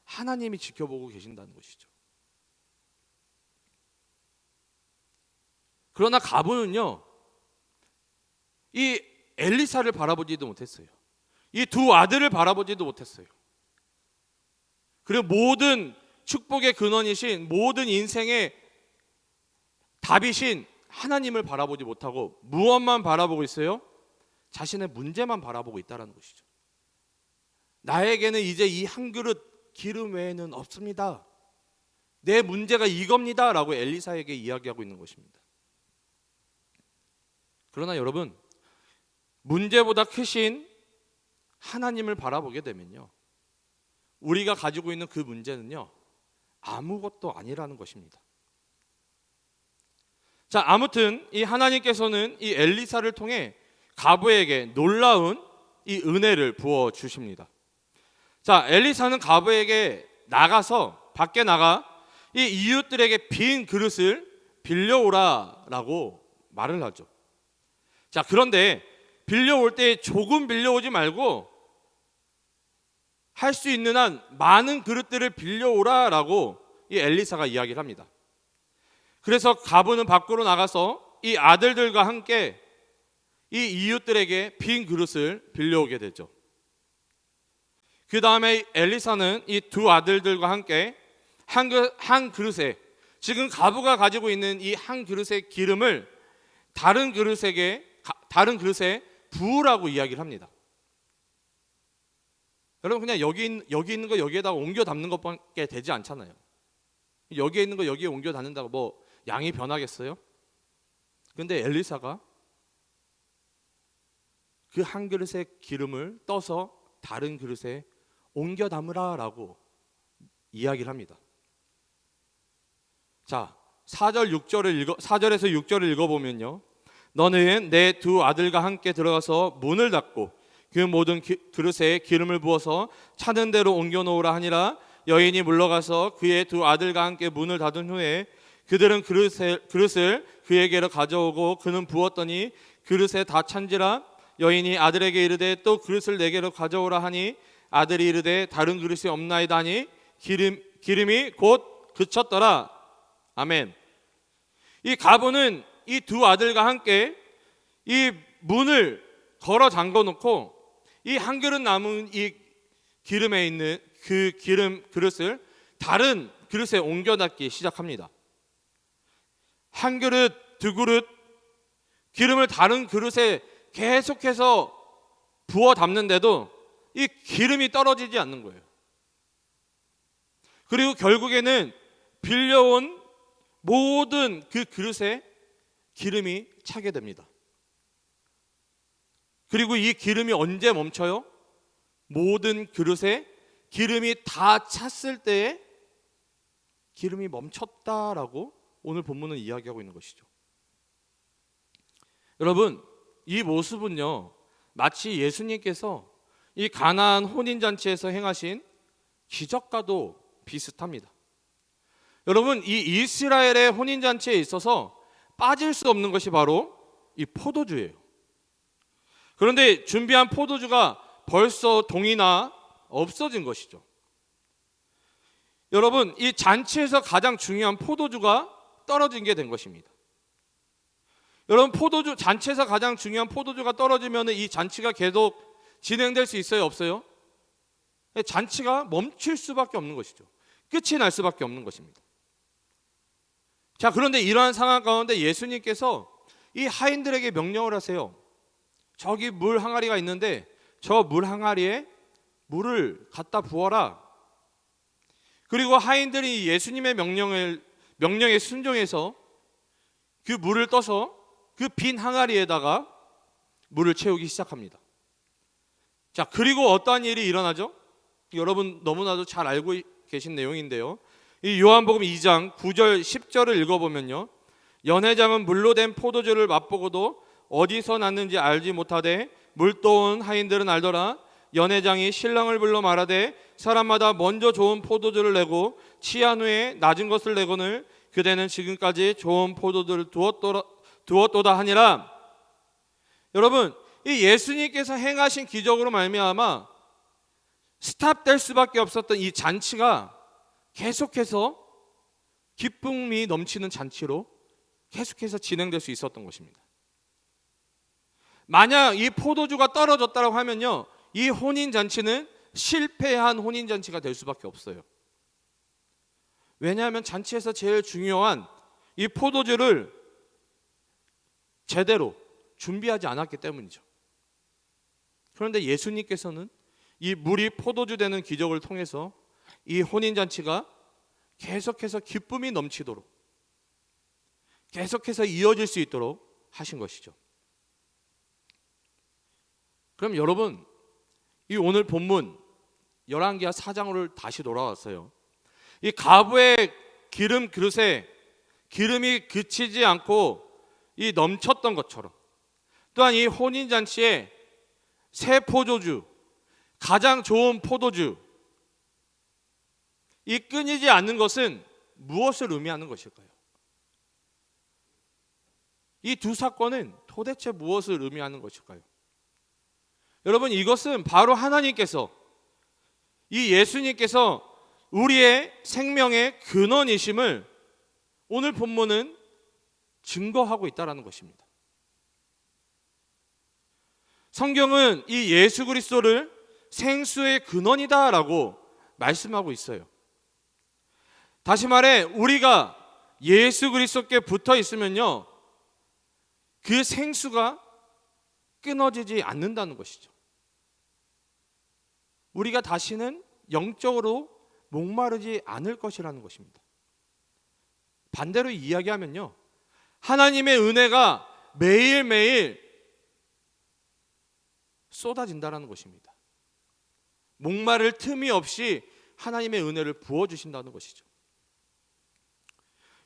S2: 하나님이 지켜보고 계신다는 것이죠. 그러나 가부는요, 이 엘리사를 바라보지도 못했어요. 이 두 아들을 바라보지도 못했어요. 그리고 모든 축복의 근원이신, 모든 인생의 답이신 하나님을 바라보지 못하고 무엇만 바라보고 있어요? 자신의 문제만 바라보고 있다는 것이죠. 나에게는 이제 이 한 그릇 기름 외에는 없습니다. 내 문제가 이겁니다 라고 엘리사에게 이야기하고 있는 것입니다. 그러나 여러분, 문제보다 크신 하나님을 바라보게 되면요, 우리가 가지고 있는 그 문제는요, 아무것도 아니라는 것입니다. 자, 아무튼 이 하나님께서는 이 엘리사를 통해 가부에게 놀라운 이 은혜를 부어 주십니다. 자, 엘리사는 가부에게 나가서, 밖에 나가 이 이웃들에게 빈 그릇을 빌려오라라고 말을 하죠. 자, 그런데 빌려올 때 조금 빌려오지 말고 할 수 있는 한 많은 그릇들을 빌려오라라고 이 엘리사가 이야기를 합니다. 그래서 가부는 밖으로 나가서 이 아들들과 함께 이 이웃들에게 빈 그릇을 빌려오게 되죠. 그 다음에 엘리사는 이 두 아들들과 함께 한 그릇에, 지금 가부가 가지고 있는 이 한 그릇의 기름을 다른 그릇에 부으라고 이야기를 합니다. 여러분, 그냥 여기 있는 거 여기에다가 옮겨 담는 것밖에 되지 않잖아요. 여기에 있는 거 여기에 옮겨 담는다고 뭐 양이 변하겠어요? 근데 엘리사가 그 한 그릇의 기름을 떠서 다른 그릇에 옮겨 담으라라고 이야기를 합니다. 자, 4절에서 6절을 읽어보면요, 너는 내 두 아들과 함께 들어가서 문을 닫고 그 모든 그릇에 기름을 부어서 차는 대로 옮겨 놓으라 하니라. 여인이 물러가서 그의 두 아들과 함께 문을 닫은 후에 그들은 그릇을 그에게로 가져오고 그는 부었더니 그릇에 다 찬지라. 여인이 아들에게 이르되 또 그릇을 내게로 가져오라 하니 아들이 이르되 다른 그릇이 없나이다 하니 기름이 곧 그쳤더라. 아멘. 이 가부는 이 두 아들과 함께 이 문을 걸어 잠궈 놓고 이 한 그릇 남은 이 기름에 있는 그 기름 그릇을 다른 그릇에 옮겨 놨기 시작합니다. 한 그릇, 두 그릇 기름을 다른 그릇에 계속해서 부어 담는데도 이 기름이 떨어지지 않는 거예요. 그리고 결국에는 빌려온 모든 그 그릇에 기름이 차게 됩니다. 그리고 이 기름이 언제 멈춰요? 모든 그릇에 기름이 다 찼을 때에 기름이 멈췄다라고 오늘 본문은 이야기하고 있는 것이죠. 여러분, 이 모습은요 마치 예수님께서 이 가나안 혼인잔치에서 행하신 기적과도 비슷합니다. 여러분, 이 이스라엘의 혼인잔치에 있어서 빠질 수 없는 것이 바로 이 포도주예요. 그런데 준비한 포도주가 벌써 동이 나 없어진 것이죠. 여러분, 이 잔치에서 가장 중요한 포도주가 떨어진 게 된 것입니다. 여러분, 잔치에서 가장 중요한 포도주가 떨어지면 이 잔치가 계속 진행될 수 있어요, 없어요? 잔치가 멈출 수밖에 없는 것이죠. 끝이 날 수밖에 없는 것입니다. 자, 그런데 이러한 상황 가운데 예수님께서 이 하인들에게 명령을 하세요. 저기 물 항아리가 있는데 저 물 항아리에 물을 갖다 부어라. 그리고 하인들이 예수님의 명령에 순종해서 그 물을 떠서 그 빈 항아리에다가 물을 채우기 시작합니다. 자, 그리고 어떠한 일이 일어나죠? 여러분 너무나도 잘 알고 계신 내용인데요. 이 요한복음 2장 9절 10절을 읽어보면요, 연회장은 물로 된 포도주를 맛보고도 어디서 났는지 알지 못하되 물떠온 하인들은 알더라. 연회장이 신랑을 불러 말하되 사람마다 먼저 좋은 포도주를 내고 취한 후에 낮은 것을 내거늘 그대는 지금까지 좋은 포도주를 두었도다 하니라. 여러분, 이 예수님께서 행하신 기적으로 말미암아 스탑될 수밖에 없었던 이 잔치가 계속해서 기쁨이 넘치는 잔치로 계속해서 진행될 수 있었던 것입니다. 만약 이 포도주가 떨어졌다고 하면요, 이 혼인잔치는 실패한 혼인잔치가 될 수밖에 없어요. 왜냐하면 잔치에서 제일 중요한 이 포도주를 제대로 준비하지 않았기 때문이죠. 그런데 예수님께서는 이 물이 포도주 되는 기적을 통해서 이 혼인잔치가 계속해서 기쁨이 넘치도록 계속해서 이어질 수 있도록 하신 것이죠. 그럼 여러분, 이 오늘 본문 열왕기하 4장으로 다시 돌아왔어요. 이 가부의 기름 그릇에 기름이 그치지 않고 이 넘쳤던 것처럼, 또한 이 혼인잔치에 새 포도주, 가장 좋은 포도주, 이 끊이지 않는 것은 무엇을 의미하는 것일까요? 이 두 사건은 도대체 무엇을 의미하는 것일까요? 여러분, 이것은 바로 하나님께서, 이 예수님께서 우리의 생명의 근원이심을 오늘 본문은 증거하고 있다는 것입니다. 성경은 이 예수 그리스도를 생수의 근원이다라고 말씀하고 있어요. 다시 말해, 우리가 예수 그리스도께 붙어 있으면요, 그 생수가 끊어지지 않는다는 것이죠. 우리가 다시는 영적으로 목마르지 않을 것이라는 것입니다. 반대로 이야기하면요, 하나님의 은혜가 매일매일 쏟아진다는 것입니다. 목마를 틈이 없이 하나님의 은혜를 부어주신다는 것이죠.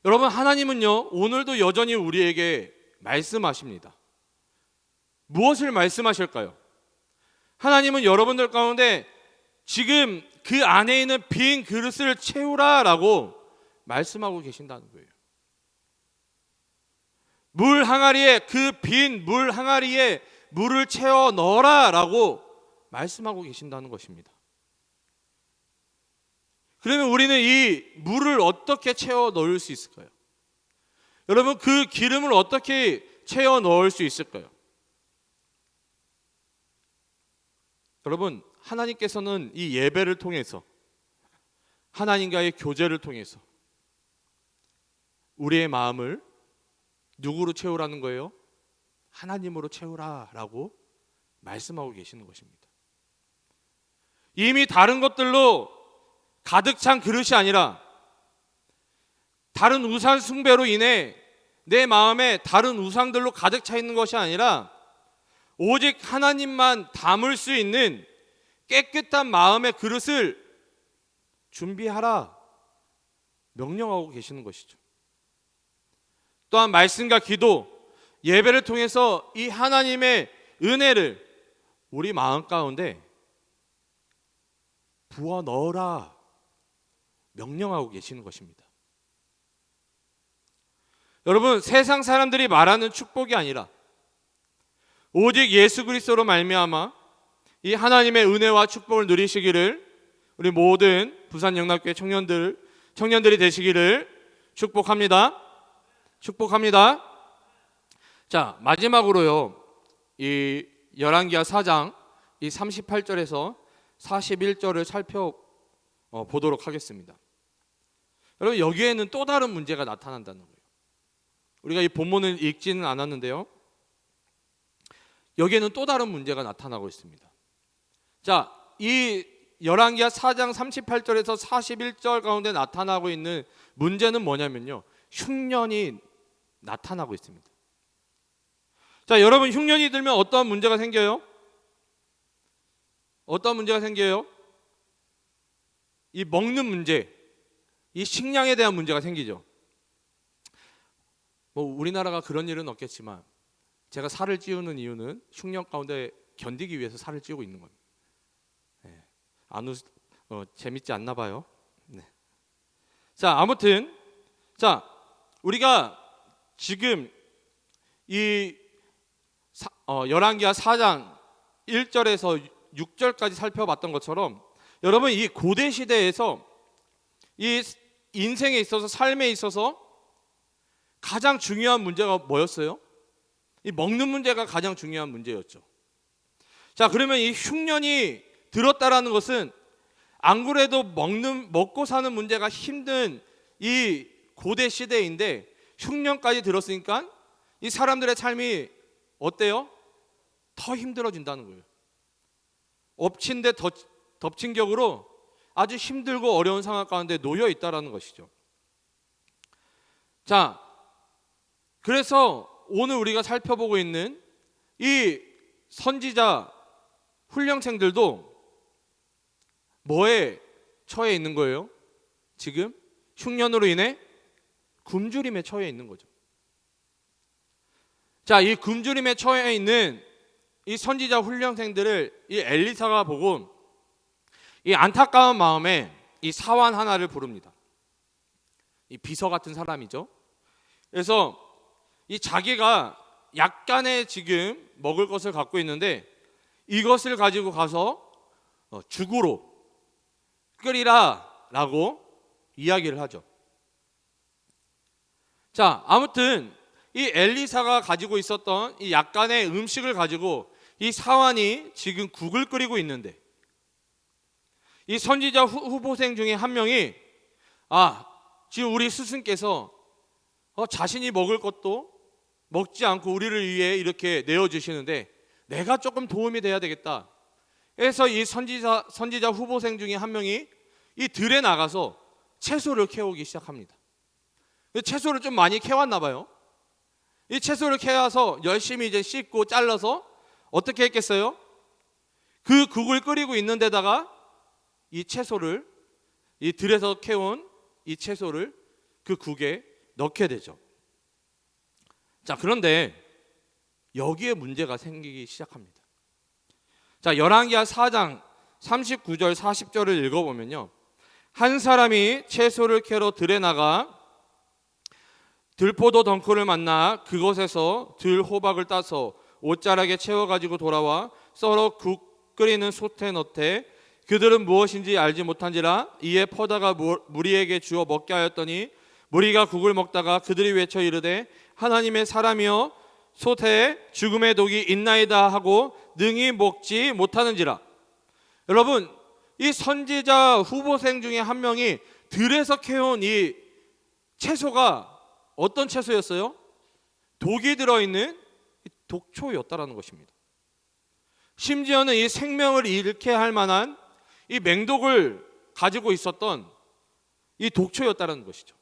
S2: 여러분, 하나님은요, 오늘도 여전히 우리에게 말씀하십니다. 무엇을 말씀하실까요? 하나님은 여러분들 가운데 지금 그 안에 있는 빈 그릇을 채우라라고 말씀하고 계신다는 거예요. 물 항아리에, 그 빈 물 항아리에 물을 채워 넣어라라고 말씀하고 계신다는 것입니다. 그러면 우리는 이 물을 어떻게 채워 넣을 수 있을까요? 여러분, 그 기름을 어떻게 채워 넣을 수 있을까요? 여러분, 하나님께서는 이 예배를 통해서, 하나님과의 교제를 통해서 우리의 마음을 누구로 채우라는 거예요? 하나님으로 채우라라고 말씀하고 계시는 것입니다. 이미 다른 것들로 가득 찬 그릇이 아니라, 다른 우상 숭배로 인해 내 마음에 다른 우상들로 가득 차 있는 것이 아니라 오직 하나님만 담을 수 있는 깨끗한 마음의 그릇을 준비하라 명령하고 계시는 것이죠. 또한 말씀과 기도, 예배를 통해서 이 하나님의 은혜를 우리 마음 가운데 부어 넣어라 명령하고 계시는 것입니다. 여러분, 세상 사람들이 말하는 축복이 아니라 오직 예수 그리스도로 말미암아 이 하나님의 은혜와 축복을 누리시기를 우리 모든 부산 영락교회 청년들이 되시기를 축복합니다. 축복합니다. 자, 마지막으로요, 이 열왕기하 4장 이 38절에서 41절을 살펴보도록 하겠습니다. 여러분, 여기에는 또 다른 문제가 나타난다는 거예요. 우리가 이 본문을 읽지는 않았는데요, 여기에는 또 다른 문제가 나타나고 있습니다. 자, 이 열왕기하 4장 38절에서 41절 가운데 나타나고 있는 문제는 뭐냐면요, 흉년이 나타나고 있습니다. 자, 여러분, 흉년이 들면 어떠한 문제가 생겨요? 어떠한 문제가 생겨요? 이 먹는 문제, 이 식량에 대한 문제가 생기죠. 뭐 우리나라가 그런 일은 없겠지만 제가 살을 찌우는 이유는 흉년 가운데 견디기 위해서 살을 찌우고 있는 겁니다. 네. 재밌지 않나 봐요. 네. 자, 아무튼 우리가 지금 이 열왕기하 4장 1절에서 6절까지 살펴봤던 것처럼, 여러분, 이 고대 시대에서 이 인생에 있어서, 삶에 있어서 가장 중요한 문제가 뭐였어요? 이 먹는 문제가 가장 중요한 문제였죠. 자, 그러면 이 흉년이 들었다라는 것은 안 그래도 먹고 사는 문제가 힘든 이 고대 시대인데 흉년까지 들었으니까 이 사람들의 삶이 어때요? 더 힘들어진다는 거예요. 엎친 데 덮친 격으로 아주 힘들고 어려운 상황 가운데 놓여 있다라는 것이죠. 자, 그래서 오늘 우리가 살펴보고 있는 이 선지자 훈령생들도 뭐에 처해 있는 거예요? 지금 흉년으로 인해 굶주림에 처해 있는 거죠. 자, 이 굶주림에 처해 있는 이 선지자 훈령생들을 이 엘리사가 보고 이 안타까운 마음에 이 사환 하나를 부릅니다. 이 비서 같은 사람이죠. 그래서 이 자기가 약간의 지금 먹을 것을 갖고 있는데 이것을 가지고 가서 죽으로 끓이라 라고 이야기를 하죠. 자, 아무튼 이 엘리사가 가지고 있었던 이 약간의 음식을 가지고 이 사환이 지금 국을 끓이고 있는데 이 선지자 후보생 중에 한 명이 지금 우리 스승께서 자신이 먹을 것도 먹지 않고 우리를 위해 이렇게 내어주시는데 내가 조금 도움이 돼야 되겠다. 그래서 이 선지자 후보생 중에 한 명이 이 들에 나가서 채소를 캐오기 시작합니다. 채소를 좀 많이 캐왔나 봐요. 이 채소를 캐와서 열심히 이제 씻고 잘라서 어떻게 했겠어요? 그 국을 끓이고 있는 데다가 이 채소를, 이 들에서 캐온 이 채소를 그 국에 넣게 되죠. 자, 그런데 여기에 문제가 생기기 시작합니다. 자, 열왕기하 4장 39절 40절을 읽어보면요, 한 사람이 채소를 캐러 들에 나가 들포도 덩쿨을 만나 그곳에서 들 호박을 따서 옷자락에 채워가지고 돌아와 썰어 국 끓이는 솥에 넣되 그들은 무엇인지 알지 못한지라. 이에 퍼다가 무리에게 주어 먹게 하였더니 무리가 국을 먹다가 그들이 외쳐 이르되 하나님의 사람이여 솥에 죽음의 독이 있나이다 하고 능히 먹지 못하는지라. 여러분, 이 선지자 후보생 중에 한 명이 들에서 캐온 이 채소가 어떤 채소였어요? 독이 들어있는 독초였다라는 것입니다. 심지어는 이 생명을 잃게 할 만한 이 맹독을 가지고 있었던 이 독초였다라는 것이죠.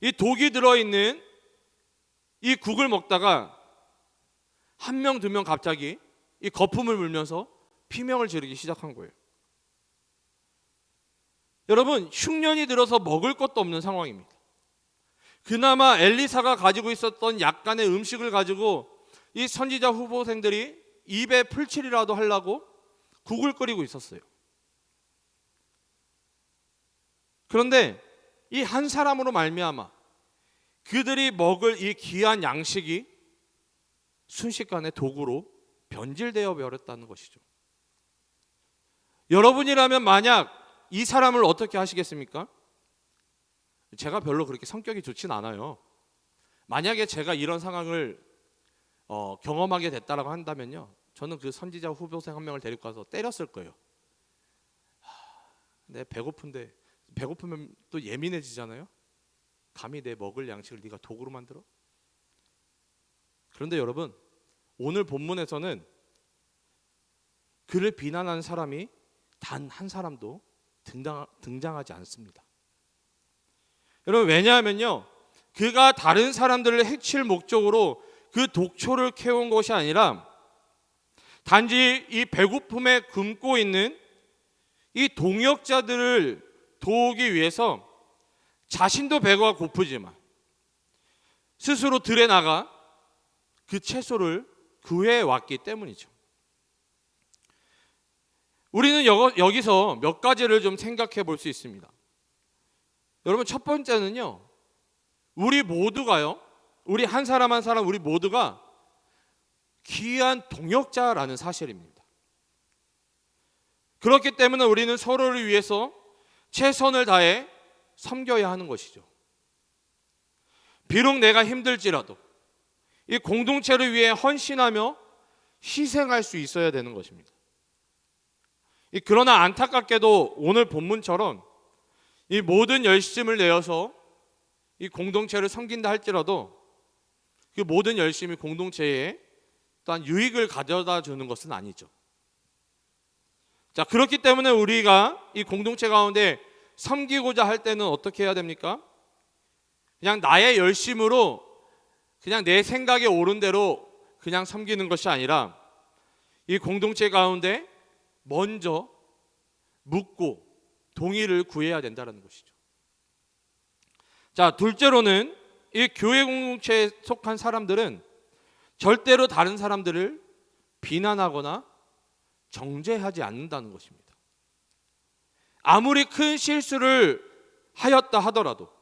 S2: 이 독이 들어있는 이 국을 먹다가 한 명, 두 명 갑자기 이 거품을 물면서 피명을 지르기 시작한 거예요. 여러분, 흉년이 들어서 먹을 것도 없는 상황입니다. 그나마 엘리사가 가지고 있었던 약간의 음식을 가지고 이 선지자 후보생들이 입에 풀칠이라도 하려고 국을 끓이고 있었어요. 그런데 이 한 사람으로 말미암아 그들이 먹을 이 귀한 양식이 순식간에 독으로 변질되어 버렸다는 것이죠. 여러분이라면 만약 이 사람을 어떻게 하시겠습니까? 제가 별로 그렇게 성격이 좋진 않아요. 만약에 제가 이런 상황을 경험하게 됐다라고 한다면요, 저는 그 선지자 후보생 한 명을 데리고 가서 때렸을 거예요. 내 배고픈데, 배고프면 또 예민해지잖아요. 감히 내 먹을 양식을 네가 독으로 만들어? 그런데 여러분, 오늘 본문에서는 그를 비난하는 사람이 단 한 사람도 등장하지 않습니다. 여러분, 왜냐하면요, 그가 다른 사람들을 해칠 목적으로 그 독초를 캐온 것이 아니라 단지 이 배고픔에 굶고 있는 이 동역자들을 도우기 위해서 자신도 배가 고프지만 스스로 들에 나가 그 채소를 구해 왔기 때문이죠. 우리는 여기서 몇 가지를 좀 생각해 볼 수 있습니다. 여러분, 첫 번째는요, 우리 모두가요, 우리 한 사람 한 사람 우리 모두가 귀한 동역자라는 사실입니다. 그렇기 때문에 우리는 서로를 위해서 최선을 다해 섬겨야 하는 것이죠. 비록 내가 힘들지라도 이 공동체를 위해 헌신하며 희생할 수 있어야 되는 것입니다. 그러나 안타깝게도 오늘 본문처럼 이 모든 열심을 내어서 이 공동체를 섬긴다 할지라도 그 모든 열심이 공동체에 또한 유익을 가져다 주는 것은 아니죠. 자, 그렇기 때문에 우리가 이 공동체 가운데 섬기고자 할 때는 어떻게 해야 됩니까? 그냥 나의 열심으로 그냥 내 생각에 옳은 대로 그냥 섬기는 것이 아니라 이 공동체 가운데 먼저 묻고 동의를 구해야 된다는 것이죠. 자, 둘째로는 이 교회 공동체에 속한 사람들은 절대로 다른 사람들을 비난하거나 정죄하지 않는다는 것입니다. 아무리 큰 실수를 하였다 하더라도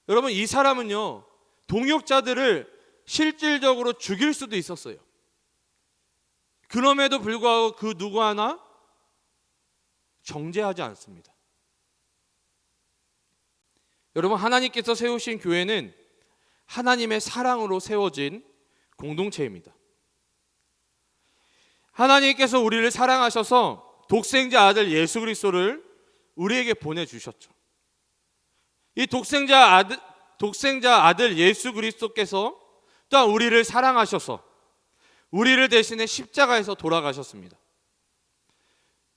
S2: 여러분, 이 사람은요, 동역자들을 실질적으로 죽일 수도 있었어요. 그럼에도 불구하고 그 누구 하나 정죄하지 않습니다. 여러분, 하나님께서 세우신 교회는 하나님의 사랑으로 세워진 공동체입니다. 하나님께서 우리를 사랑하셔서 독생자 아들 예수 그리스도를 우리에게 보내주셨죠. 이 독생자 아들 예수 그리스도께서 또한 우리를 사랑하셔서 우리를 대신해 십자가에서 돌아가셨습니다.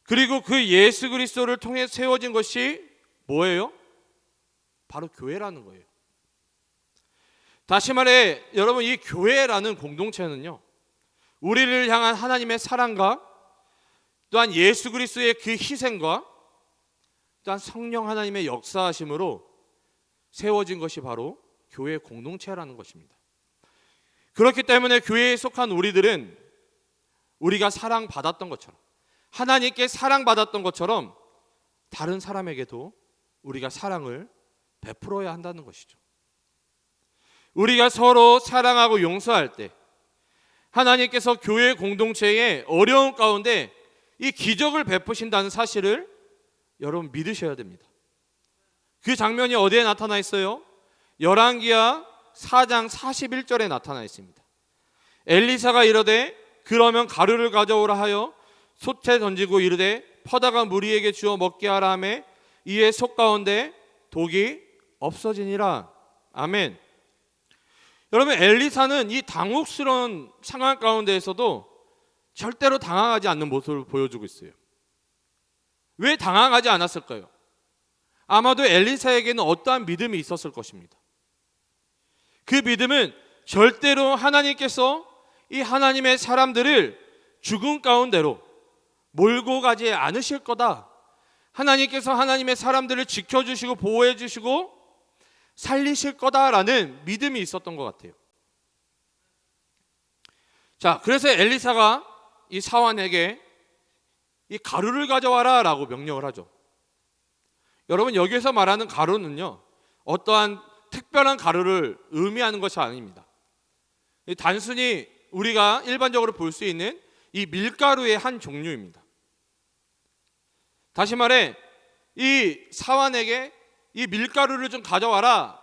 S2: 그리고 그 예수 그리스도를 통해 세워진 것이 뭐예요? 바로 교회라는 거예요. 다시 말해 여러분, 이 교회라는 공동체는요, 우리를 향한 하나님의 사랑과 또한 예수 그리스도의 그 희생과 또한 성령 하나님의 역사하심으로 세워진 것이 바로 교회 공동체라는 것입니다. 그렇기 때문에 교회에 속한 우리들은 우리가 사랑받았던 것처럼, 하나님께 사랑받았던 것처럼 다른 사람에게도 우리가 사랑을 베풀어야 한다는 것이죠. 우리가 서로 사랑하고 용서할 때 하나님께서 교회 공동체의 어려운 가운데 이 기적을 베푸신다는 사실을 여러분 믿으셔야 됩니다. 그 장면이 어디에 나타나 있어요? 열왕기하 4장 41절에 나타나 있습니다. 엘리사가 이르되 그러면 가루를 가져오라 하여 솥에 던지고 이르되 퍼다가 무리에게 주어 먹게 하라 하매 이에 속 가운데 독이 없어지니라. 아멘. 여러분, 엘리사는 이 당혹스러운 상황 가운데에서도 절대로 당황하지 않는 모습을 보여주고 있어요. 왜 당황하지 않았을까요? 아마도 엘리사에게는 어떠한 믿음이 있었을 것입니다. 그 믿음은 절대로 하나님께서 이 하나님의 사람들을 죽음 가운데로 몰고 가지 않으실 거다. 하나님께서 하나님의 사람들을 지켜주시고 보호해 주시고 살리실 거다라는 믿음이 있었던 것 같아요. 자, 그래서 엘리사가 이 사환에게 이 가루를 가져와라 라고 명령을 하죠. 여러분, 여기에서 말하는 가루는요, 어떠한 특별한 가루를 의미하는 것이 아닙니다. 단순히 우리가 일반적으로 볼 수 있는 이 밀가루의 한 종류입니다. 다시 말해, 이 사환에게 이 밀가루를 좀 가져와라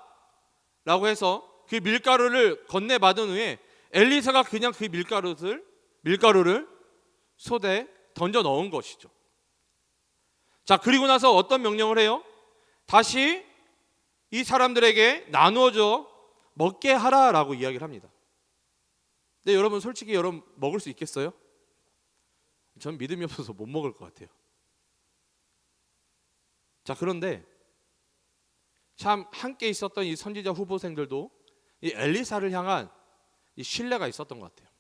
S2: 라고 해서 그 밀가루를 건네받은 후에 엘리사가 그냥 그 밀가루를 솥에 던져 넣은 것이죠. 자, 그리고 나서 어떤 명령을 해요? 다시 이 사람들에게 나누어져 먹게 하라라고 이야기를 합니다. 근데 여러분, 솔직히 여러분 먹을 수 있겠어요? 전 믿음이 없어서 못 먹을 것 같아요. 자, 그런데 참 함께 있었던 이 선지자 후보생들도 이 엘리사를 향한 이 신뢰가 있었던 것 같아요.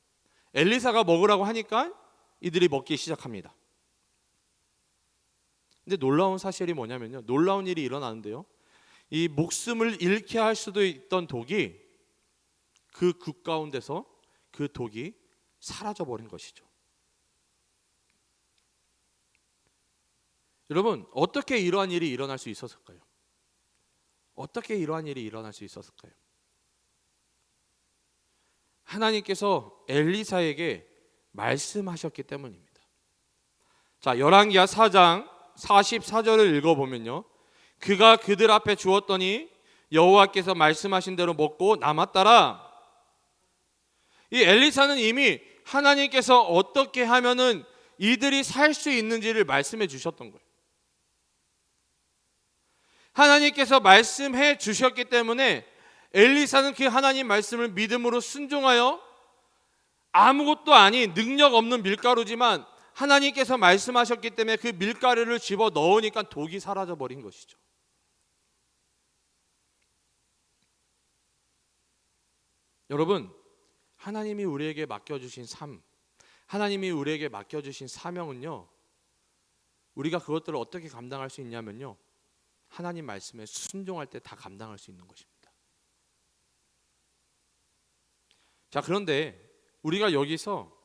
S2: 엘리사가 먹으라고 하니까 이들이 먹기 시작합니다. 근데 놀라운 사실이 뭐냐면요, 놀라운 일이 일어나는데요, 이 목숨을 잃게 할 수도 있던 독이 그 국 가운데서 그 독이 사라져 버린 것이죠. 여러분, 어떻게 이러한 일이 일어날 수 있었을까요? 어떻게 이러한 일이 일어날 수 있었을까요? 하나님께서 엘리사에게 말씀하셨기 때문입니다. 자, 열왕기하 4장 44절을 읽어보면요, 그가 그들 앞에 주었더니 여호와께서 말씀하신 대로 먹고 남았더라. 이 엘리사는 이미 하나님께서 어떻게 하면은 이들이 살 수 있는지를 말씀해 주셨던 거예요. 하나님께서 말씀해 주셨기 때문에 엘리사는 그 하나님 말씀을 믿음으로 순종하여 아무것도 아닌 능력 없는 밀가루지만 하나님께서 말씀하셨기 때문에 그 밀가루를 집어 넣으니까 독이 사라져 버린 것이죠. 여러분, 하나님이 우리에게 맡겨주신 삶, 하나님이 우리에게 맡겨주신 사명은요, 우리가 그것들을 어떻게 감당할 수 있냐면요, 하나님 말씀에 순종할 때 다 감당할 수 있는 것입니다. 자, 그런데 우리가 여기서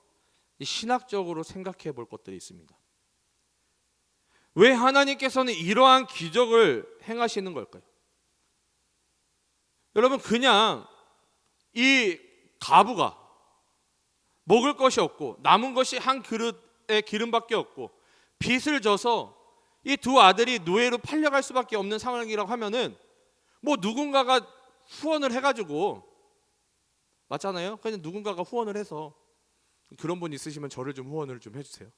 S2: 신학적으로 생각해 볼 것들이 있습니다. 왜 하나님께서는 이러한 기적을 행하시는 걸까요? 여러분, 그냥 이 가부가 먹을 것이 없고 남은 것이 한 그릇에 기름밖에 없고 빚을 져서 이 두 아들이 노예로 팔려갈 수밖에 없는 상황이라고 하면은 뭐 누군가가 후원을 해가지고, 맞잖아요. 그냥 누군가가 후원을 해서, 그런 분 있으시면 저를 좀 후원을 좀 해주세요.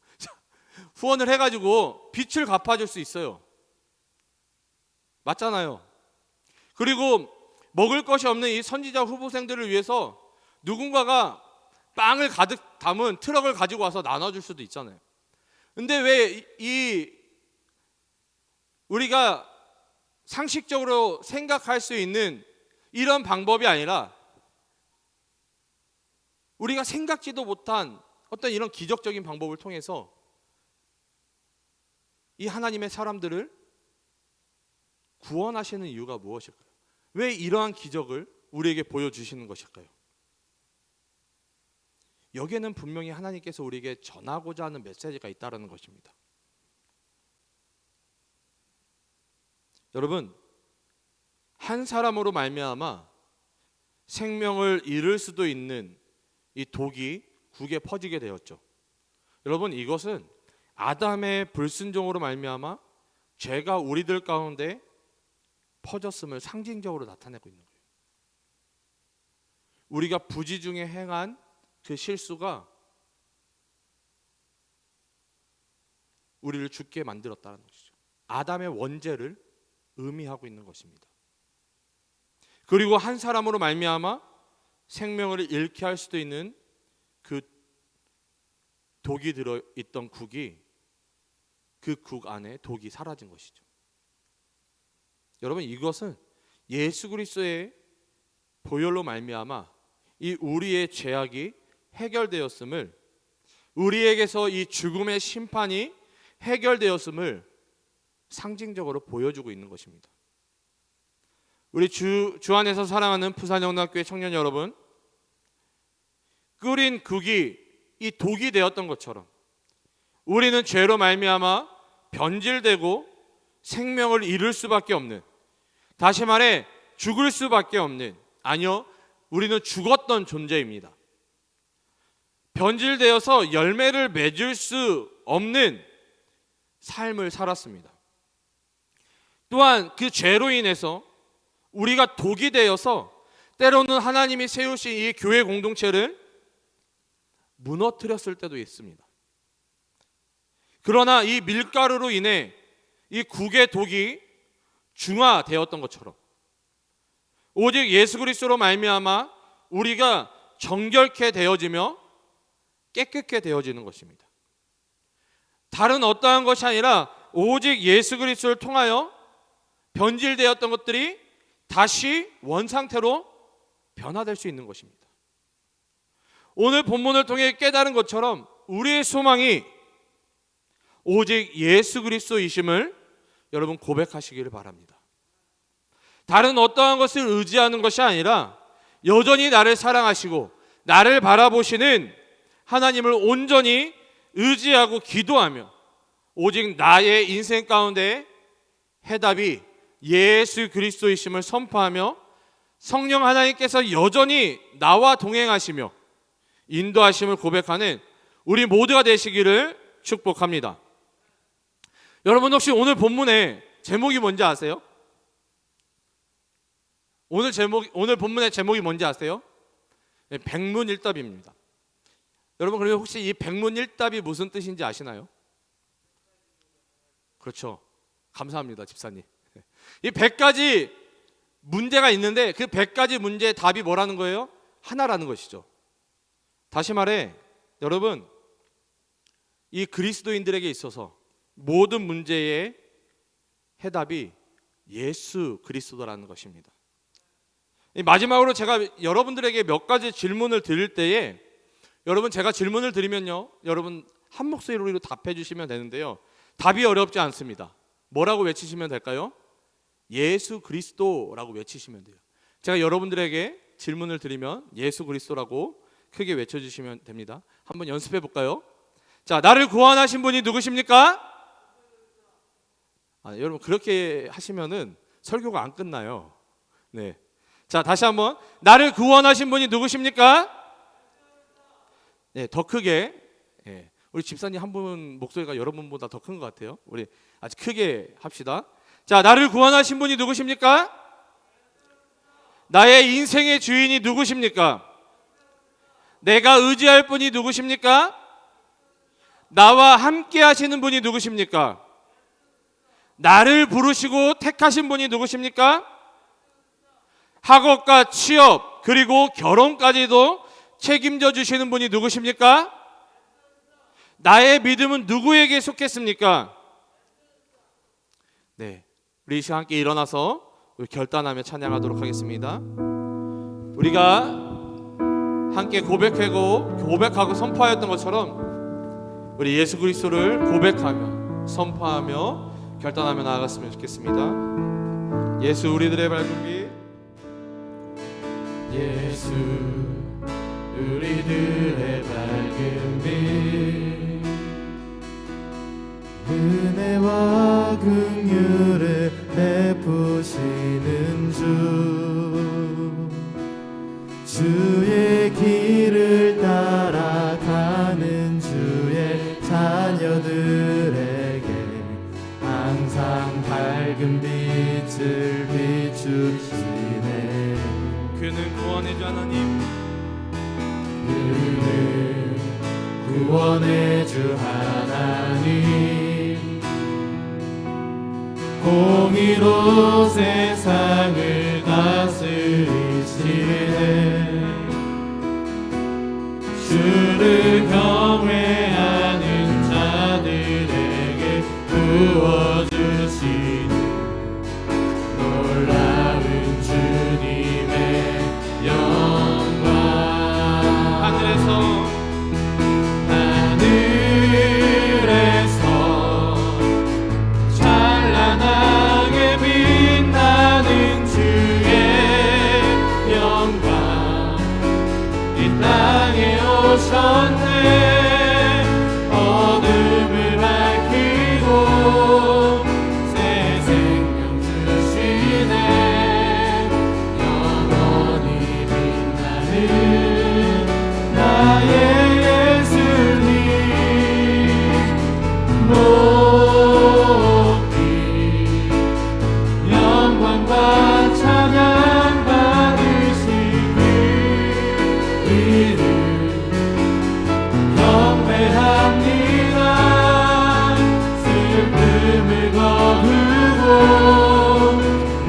S2: 후원을 해가지고 빚을 갚아줄 수 있어요. 맞잖아요. 그리고 먹을 것이 없는 이 선지자 후보생들을 위해서 누군가가 빵을 가득 담은 트럭을 가지고 와서 나눠줄 수도 있잖아요. 근데 왜 우리가 상식적으로 생각할 수 있는 이런 방법이 아니라 우리가 생각지도 못한 어떤 이런 기적적인 방법을 통해서 이 하나님의 사람들을 구원하시는 이유가 무엇일까요? 왜 이러한 기적을 우리에게 보여주시는 것일까요? 여기에는 분명히 하나님께서 우리에게 전하고자 하는 메시지가 있다는 것입니다. 여러분, 한 사람으로 말미암아 생명을 잃을 수도 있는 이 독이 국에 퍼지게 되었죠. 여러분, 이것은 아담의 불순종으로 말미암아 죄가 우리들 가운데 퍼졌음을 상징적으로 나타내고 있는 거예요. 우리가 부지 중에 행한 그 실수가 우리를 죽게 만들었다는 것이죠. 아담의 원죄를 의미하고 있는 것입니다. 그리고 한 사람으로 말미암아 생명을 잃게 할 수도 있는 그 독이 들어있던 국이, 그 국 안에 독이 사라진 것이죠. 여러분, 이것은 예수 그리스도의 보혈로 말미암아 이 우리의 죄악이 해결되었음을, 우리에게서 이 죽음의 심판이 해결되었음을 상징적으로 보여주고 있는 것입니다. 우리 주 안에서 사랑하는 부산영락교회 청년 여러분, 끓인 국이 이 독이 되었던 것처럼 우리는 죄로 말미암아 변질되고 생명을 잃을 수밖에 없는, 다시 말해 죽을 수밖에 없는, 아니요, 우리는 죽었던 존재입니다. 변질되어서 열매를 맺을 수 없는 삶을 살았습니다. 또한 그 죄로 인해서 우리가 독이 되어서 때로는 하나님이 세우신 이 교회 공동체를 무너뜨렸을 때도 있습니다. 그러나 이 밀가루로 인해 이 국의 독이 중화되었던 것처럼 오직 예수 그리스도로 말미암아 우리가 정결케 되어지며 깨끗게 되어지는 것입니다. 다른 어떠한 것이 아니라 오직 예수 그리스도를 통하여 변질되었던 것들이 다시 원상태로 변화될 수 있는 것입니다. 오늘 본문을 통해 깨달은 것처럼 우리의 소망이 오직 예수 그리스도이심을 여러분 고백하시기를 바랍니다. 다른 어떠한 것을 의지하는 것이 아니라 여전히 나를 사랑하시고 나를 바라보시는 하나님을 온전히 의지하고 기도하며 오직 나의 인생 가운데 해답이 예수 그리스도이심을 선포하며 성령 하나님께서 여전히 나와 동행하시며 인도하심을 고백하는 우리 모두가 되시기를 축복합니다. 여러분, 혹시 오늘 본문의 제목이 뭔지 아세요? 오늘 본문의 제목이 뭔지 아세요? 백문일답입니다. 여러분, 그리고 혹시 이 백문일답이 무슨 뜻인지 아시나요? 그렇죠. 감사합니다, 집사님. 이 100가지 문제가 있는데 그 100가지 문제의 답이 뭐라는 거예요? 하나라는 것이죠. 다시 말해 여러분, 이 그리스도인들에게 있어서 모든 문제의 해답이 예수 그리스도라는 것입니다. 마지막으로 제가 여러분들에게 몇 가지 질문을 드릴 때에 여러분, 제가 질문을 드리면요, 여러분 한 목소리로 답해 주시면 되는데요, 답이 어렵지 않습니다. 뭐라고 외치시면 될까요? 예수 그리스도라고 외치시면 돼요. 제가 여러분들에게 질문을 드리면 예수 그리스도라고 크게 외쳐주시면 됩니다. 한번 연습해 볼까요? 자, 나를 구원하신 분이 누구십니까? 여러분, 그렇게 하시면은 설교가 안 끝나요. 네. 자, 다시 한번, 나를 구원하신 분이 누구십니까? 네, 더 크게. 네. 우리 집사님 한 분 목소리가 여러분보다 더 큰 것 같아요. 우리 아주 크게 합시다. 자, 나를 구원하신 분이 누구십니까? 나의 인생의 주인이 누구십니까? 내가 의지할 분이 누구십니까? 나와 함께 하시는 분이 누구십니까? 나를 부르시고 택하신 분이 누구십니까? 학업과 취업 그리고 결혼까지도 책임져 주시는 분이 누구십니까? 나의 믿음은 누구에게 속했습니까? 네, 우리 이 시간 함께 일어나서 우리 결단하며 찬양하도록 하겠습니다. 우리가 함께 고백하고 선포하였던 것처럼 우리 예수 그리스도를 고백하며 선포하며 결단하며 나아갔으면 좋겠습니다. 예수 우리들의 발굽이
S1: 예수 우리들의 밝은 빛 은혜와 긍휼을 베푸시는 주의 길을 따라가는 주의 자녀들에게 항상 밝은 빛을 비추시네.
S2: 그는 구원의 주 하나님,
S1: 그는 구원의 주 하나님, 공의로 세상을 다스리시네. 주를 경외하는 자들에게 부어주시는 놀라운 주님의 영광. 하늘에서 찬란하게 빛나는 주의 영광 이 땅에 오셨네. 어둠을 밝히고 새 생명 주시네. 영원히 빛나는 나의 예수님 높이 영광과 찬양 받으시길 이를 경배합니다. 슬픔을 거두고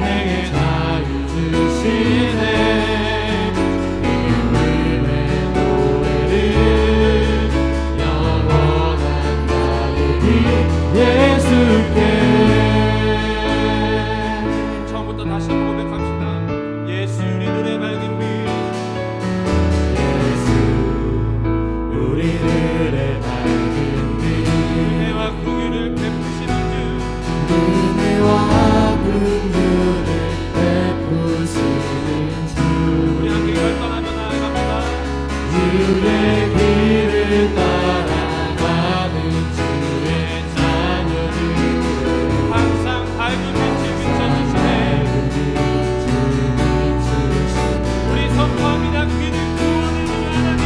S1: 내게 자유 주시네. 기쁨의 노래를 영원한 나의 빛 예수께.
S2: 처음부터 다시 한번 고백합시다. 예수 우리들의 밝은 빛,
S1: 예수 우리들의 밝은 빛
S2: 은혜와 긍휼을 베푸시는
S1: 은혜와 긍휼을 베푸시는
S2: 주, 우리 함께 결단하며 나아갑니다.
S1: 주의 길을 따라가는 주의 자녀들
S2: 항상 밝은 빛을 비춰주시네. 우리 선포합니다. 그는 구원의 주 하나님,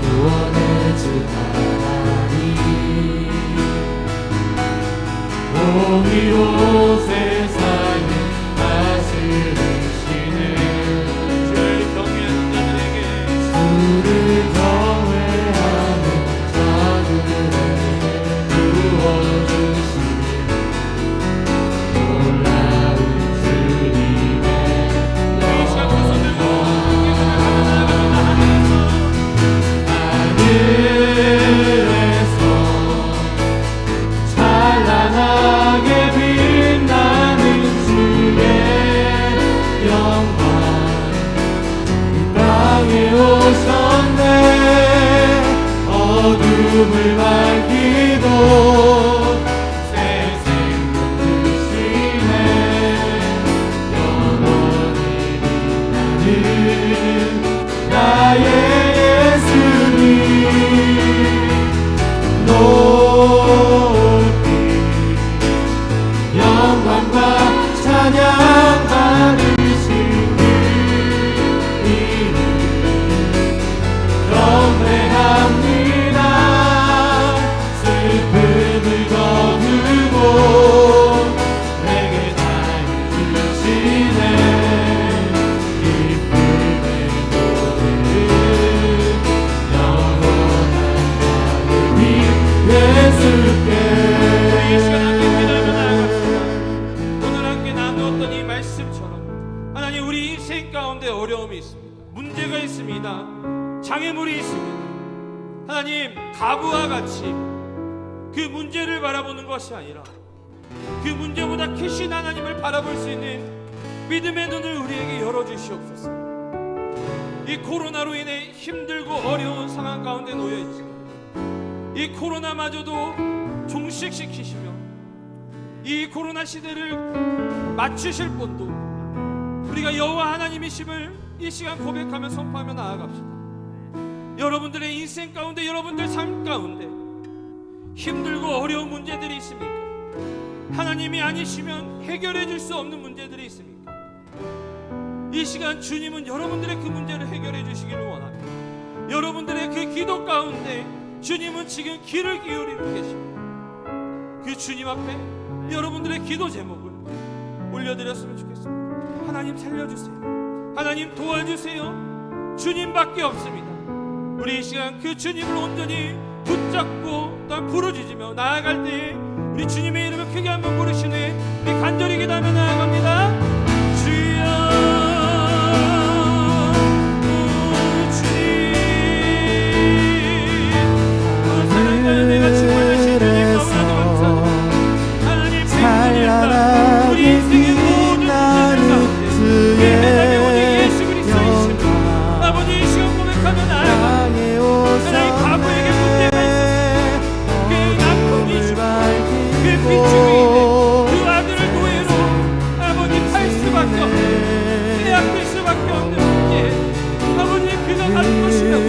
S1: 구원의 주 하나님, 공의로 세상을 다스리시네.
S2: 주를 경외하는 자들에게
S1: 주를 경외하는 자들에게 부어주시는 놀라운 주님의
S2: 이 시간 두 손을 모아 함께 고백하며
S1: 하늘에서 찬란하게 빛나는 주의 영광 이 땅에 오셨네. 어둠을 밝히고 새 생명 주시네. 영원히 빛나는 나의 예수님 높이 영광과 찬양 받으시길 이를 경배합니다. 슬픔을 거두고 내게 자유 주시네. 기쁨의 노래를 영원한 나의 빛 예수께.
S2: 이 시간 함께 기도하며 나아갑시다. 오늘 함께 나누었던 이 말씀처럼 하나님, 우리 인생 가운데 어려움이 있습니다. 문제가 있습니다. 장애물이 있습니다. 하나님, 가부와 같이 그 문제를 바라보는 것이 아니라 그 문제보다 크신 하나님을 바라볼 수 있는 믿음의 눈을 우리에게 열어주시옵소서. 이 코로나로 인해 힘들고 어려운 상황 가운데 놓여 있지만 이 코로나마저도 종식시키시며 이 코로나 시대를 맞추실 분도 우리가 여호와 하나님이심을 이 시간 고백하며 선포하며 나아갑시다. 여러분들의 인생 가운데, 여러분들 삶 가운데 힘들고 어려운 문제들이 있습니까? 하나님이 아니시면 해결해 줄 수 없는 문제들이 있습니까? 이 시간 주님은 여러분들의 그 문제를 해결해 주시기를 원합니다. 여러분들의 그 기도 가운데 주님은 지금 귀를 기울이고 계십니다. 그 주님 앞에 여러분들의 기도 제목을 올려드렸으면 좋겠습니다. 하나님 살려주세요. 하나님 도와주세요. 주님밖에 없습니다. 우리 이 시간 그 주님을 온전히 붙잡고 또한 부르짖으며 나아갈 때에 우리 주님의 이름을 크게 한번 부르신 후에 우리 간절히 기도하며 나아갑니다. 주여, 주님, 사랑과 은혜가 충만하신 주님 너무나도 감사합니다. 하나님 백분이었다. 우리 인생의 모든 문제들 가운데 그 해답이 오직 예수 그리스도이십니다. 아버지 이 시간 고백하며 나아갑니다. 하나님 과거에게 문제가 있었습니다. 그 아픔이 주고 그 비추위 그 아들을 노예로 아버지 팔 수밖에 없는 빼앗길 수밖에 없는 문제 아버지 그가 가는 것이라고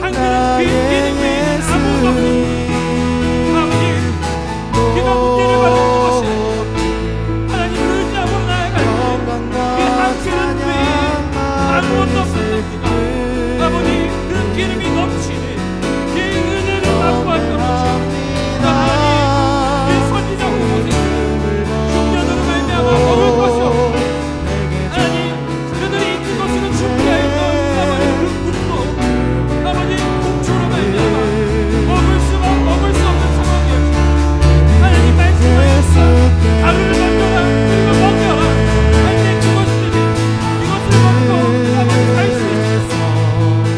S2: 한 그릇 빈기는 외에는 아무도 없는 아버지 그가 문제를 받는 것이 아니라 하나님을 의지하고 나아갈 때그한 그릇 외에 아무것도 없었던 그가 아버지 그 기름이 넘치는 그 은혜를 맛보았던 것입니다. 하나님 이 선지자 후보생들은 흉년으로 말미암아 먹을 것이 없고 하나님 그들이 있는 것으로 준비하였던 아버지 그 굶고 아버지 공초로 말미암아 먹을 수 없는 상황이었습니다. 하나님 말씀하셨습니다. 가루를 만져라 그리고 먹여라 할때 이것을 먹고 아버지 살 수 있습니다.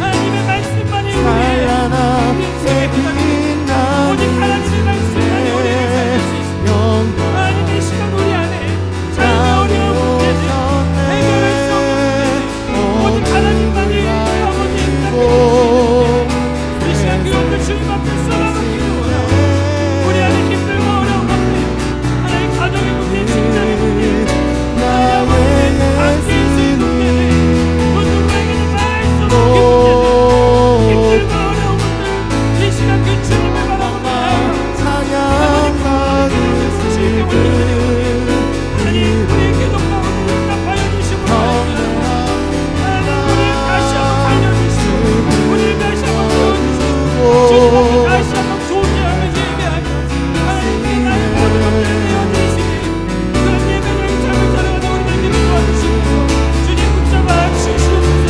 S2: 하나님의 말씀만이 우리의 인생의 해답입니다. 오직 하나님의 말씀만이 우리를 살릴 수 있습니다. 하나님 이 시간 우리 안에 삶의 어려운 문제들 해결할 수 없는 문제들 오직 하나님만이 아버지 답해 주시는데 이 시간 그것들 주님 앞에 쏟아붓기를 원하고 우리 안에 힘들고 어려운 것들 하나님 가정의 문제, 직장의 문제 하나님 관계에서의 문제들 그 누구에게는 말할 수 없는 문제들 힘들고 어려운 것들 이 시간 그 주님을 바라보며 하나님 우리의 기도 가운데 응답하여 주시고 하나님 우리를 다시 한번 살려주시고 우리를 다시 한번 세워주시고 주님 앞에 다시 한번 존재하면서 예배하며 하나님께 나의 모든 것들을 내어드리시니 그런 예배를 삶을 살아가는 우리들에게 도와주시면서 주님 붙잡아 주시옵소서.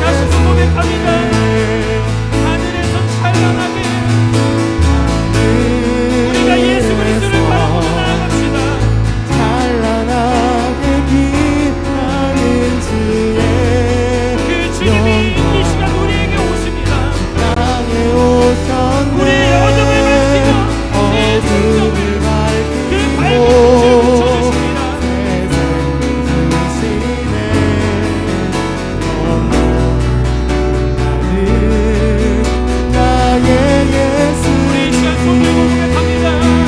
S2: 다시 한번 고백합니다. 하늘에서 찬란하게 우리가 예수 그리스도를 바라보며 나아갑시다.
S1: 찬란하게 빛나는 주의
S2: 그 주님이 이 시간 우리에게 오십니다.
S1: 땅에 오셨네.
S2: 우리의 어둠을 밝히며 우리의 생명을 그 밝은 빛을 비춰주십니다. 우리 이 시간 손 들고 고백합니다.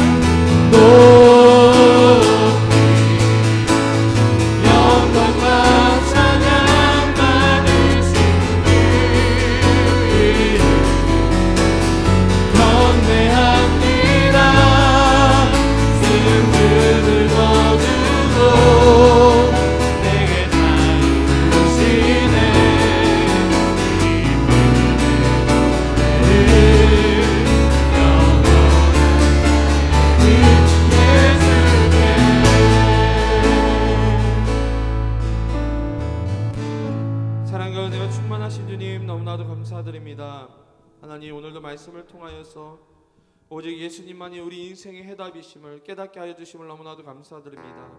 S1: 영광과 찬양 받으신 주님 경배합니다. 승분을 거두고 내게 다 이루시네.
S2: 사랑과 은혜가 충만하신 주님 너무나도 감사드립니다. 하나님 오늘도 말씀을 통하여서 오직 예수님만이 우리 인생의 해답이심을 깨닫게 하여 주심을 너무나도 감사드립니다.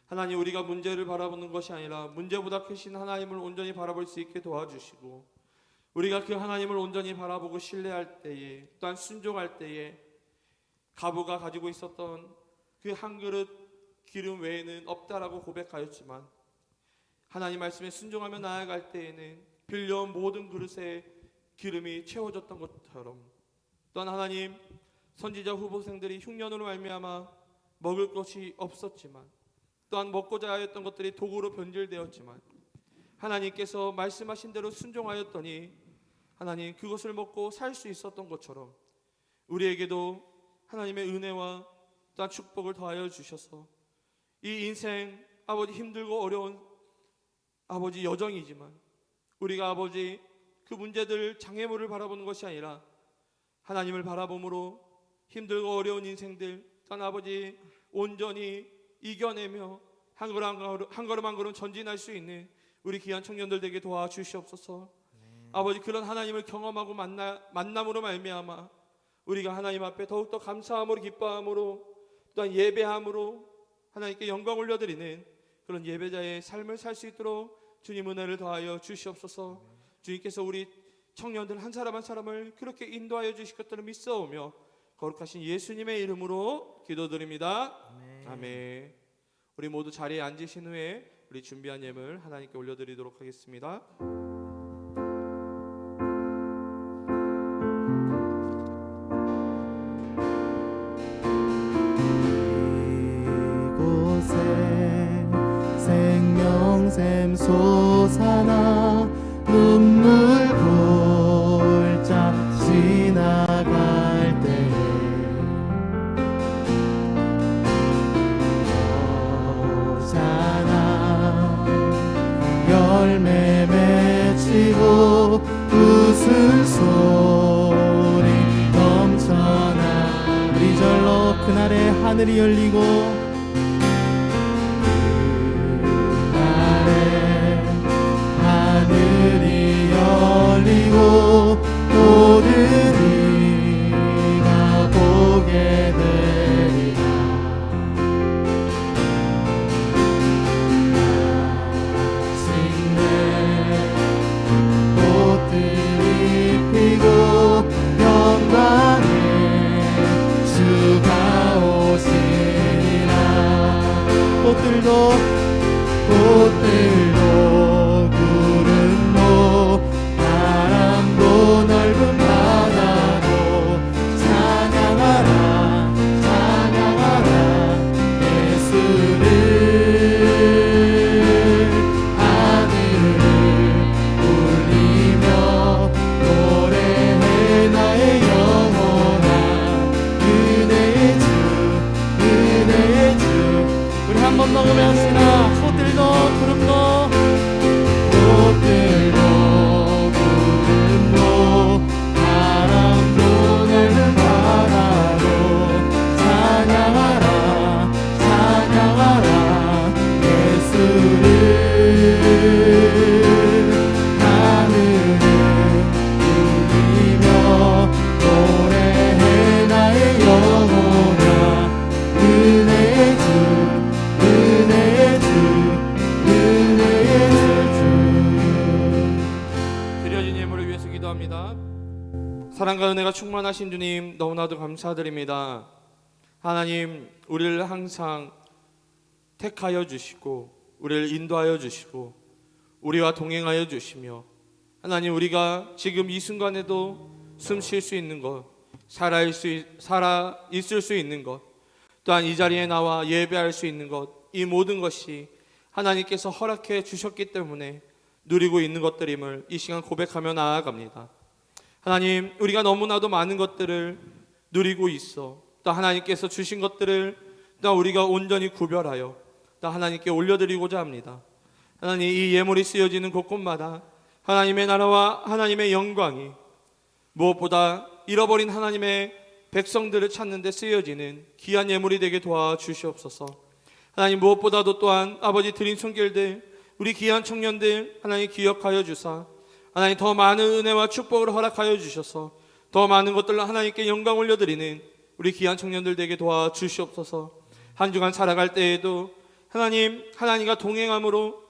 S2: 하나님 우리가 문제를 바라보는 것이 아니라 문제보다 크신 하나님을 온전히 바라볼 수 있게 도와주시고 우리가 그 하나님을 온전히 바라보고 신뢰할 때에 또한 순종할 때에 가부가 가지고 있었던 그 한 그릇 기름 외에는 없다라고 고백하였지만 하나님 말씀에 순종하며 나아갈 때에는 빌려온 모든 그릇에 기름이 채워졌던 것처럼 또한 하나님 선지자 후보생들이 흉년으로 말미암아 먹을 것이 없었지만 또한 먹고자 하였던 것들이 도구로 변질되었지만 하나님께서 말씀하신 대로 순종하였더니 하나님 그것을 먹고 살 수 있었던 것처럼 우리에게도 하나님의 은혜와 또한 축복을 더하여 주셔서 이 인생 아버지 힘들고 어려운 아버지 여정이지만 우리가 아버지 그 문제들 장애물을 바라보는 것이 아니라 하나님을 바라봄으로 힘들고 어려운 인생들 또한 아버지 온전히 이겨내며 한 걸음 한 걸음 전진할 수 있는 우리 귀한 청년들 되게 도와주시옵소서. 아버지 그런 하나님을 경험하고 만남으로 말미암아 우리가 하나님 앞에 더욱더 감사함으로 기뻐함으로 또한 예배함으로 하나님께 영광 올려드리는 그런 예배자의 삶을 살 수 있도록 주님 은혜를 더하여 주시옵소서. 주님께서 우리 청년들 한 사람 한 사람을 그렇게 인도하여 주실 것들을 믿사오며 거룩하신 예수님의 이름으로 기도드립니다. 아멘. 우리 모두 자리에 앉으신 후에 우리 준비한 예물 하나님께 올려드리도록 하겠습니다.
S1: 이곳에 생명샘 솟아나 눈물 골짜 지나갈 때에 호산나 열매 맺히고 웃음소리 넘쳐나 우리 절로 그날에 하늘이 열리고 그날에 하늘이 열리고 모든 이가 보게 되리라. 마침내 꽃들이 피고 영광의 주가 오시리라. 꽃들도 구름도 바람도 넓은 바다도 찬양하라 찬양하라 예수를. 하늘을 울리며 노래해 나의 영혼아 은혜의 주 은혜의 주. 우리 한 번 먹으면 쓰나 꽃들도 구름도 바람도 넓은 바다로 찬양하라 찬양하라 예수를. 하늘을 울리며 노래해 나의 영혼아 은혜의 주 은혜의 주 은혜의 주.
S2: 드려진 예물을 위해서 기도합니다. 사랑과 은혜가 충만하신 주님 너무나도 감사드립니다. 하나님 우리를 항상 택하여 주시고 우리를 인도하여 주시고 우리와 동행하여 주시며 하나님 우리가 지금 이 순간에도 숨 쉴 수 있는 것 살아 있을 수 있는 것 또한 이 자리에 나와 예배할 수 있는 것 이 모든 것이 하나님께서 허락해 주셨기 때문에 누리고 있는 것들임을 이 시간 고백하며 나아갑니다. 하나님 우리가 너무나도 많은 것들을 누리고 있어 또 하나님께서 주신 것들을 또 우리가 온전히 구별하여 또 하나님께 올려드리고자 합니다. 하나님 이 예물이 쓰여지는 곳곳마다 하나님의 나라와 하나님의 영광이 무엇보다 잃어버린 하나님의 백성들을 찾는 데 쓰여지는 귀한 예물이 되게 도와주시옵소서. 하나님 무엇보다도 또한 아버지 드린 손길들 우리 귀한 청년들 하나님 기억하여 주사 하나님 더 많은 은혜와 축복을 허락하여 주셔서 더 많은 것들로 하나님께 영광 올려드리는 우리 귀한 청년들 되게 도와주시옵소서. 한 주간 살아갈 때에도 하나님과 동행함으로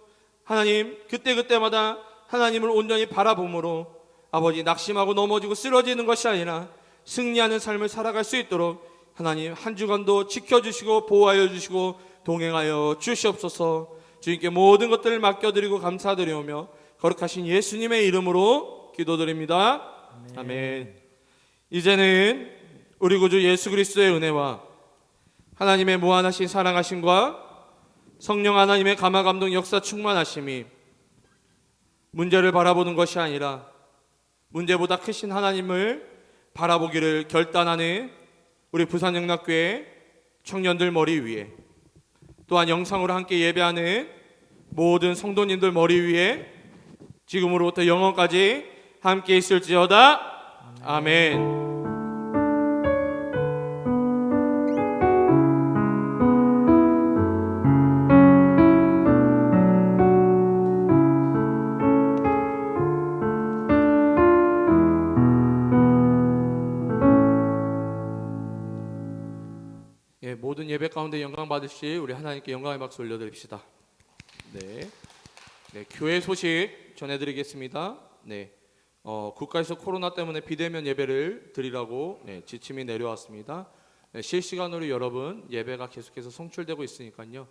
S2: 하나님 그때그때마다 하나님을 온전히 바라봄으로 아버지 낙심하고 넘어지고 쓰러지는 것이 아니라 승리하는 삶을 살아갈 수 있도록 하나님 한 주간도 지켜주시고 보호하여 주시고 동행하여 주시옵소서. 주님께 모든 것들을 맡겨드리고 감사드리오며 거룩하신 예수님의 이름으로 기도드립니다. 아멘. 이제는 우리 구주 예수 그리스도의 은혜와 하나님의 무한하신 사랑하심과 성령 하나님의 감화 감동 역사 충만하심이 문제를 바라보는 것이 아니라 문제보다 크신 하나님을 바라보기를 결단하는 우리 부산영락교회 청년들 머리 위에, 또한 영상으로 함께 예배하는 모든 성도님들 머리 위에 지금으로부터 영원까지 함께 있을지어다. 아멘. 모든 예배 가운데 영광 받으실 우리 하나님께 영광의 박수 올려드립시다. 네, 교회 소식 전해드리겠습니다. 국가에서 코로나 때문에 비대면 예배를 드리라고 지침이 내려왔습니다. 실시간으로 여러분 예배가 계속해서 송출되고 있으니까요.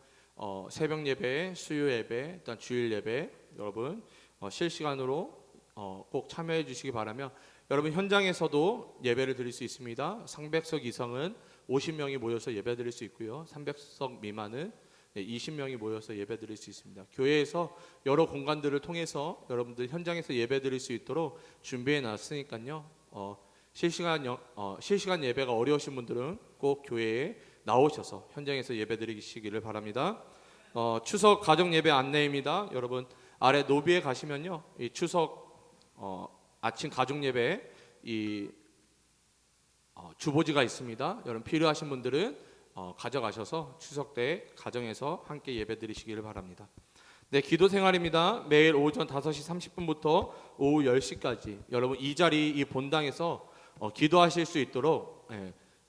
S2: 새벽 예배, 수요 예배, 일단 주일 예배 여러분 실시간으로 꼭 참여해 주시기 바라며, 여러분 현장에서도 예배를 드릴 수 있습니다. 상백석 이상은 50명이 모여서 예배 드릴 수 있고요. 300석 미만은 20명이 모여서 예배 드릴 수 있습니다. 교회에서 여러 공간들을 통해서 여러분들 현장에서 예배 드릴 수 있도록 준비해 놨으니까요. 실시간 예배가 어려우신 분들은 꼭 교회에 나오셔서 현장에서 예배 드리시기를 바랍니다. 추석 가정 예배 안내입니다. 여러분 아래 노비에 가시면요, 이 추석 아침 가족 예배 이 주보지가 있습니다. 여러분 필요하신 분들은 가져가셔서 추석 때 가정에서 함께 예배 드리시기를 바랍니다. 기도 생활입니다. 매일 오전 5시 30분부터 오후 10시까지 여러분 이 자리 이 본당에서 기도하실 수 있도록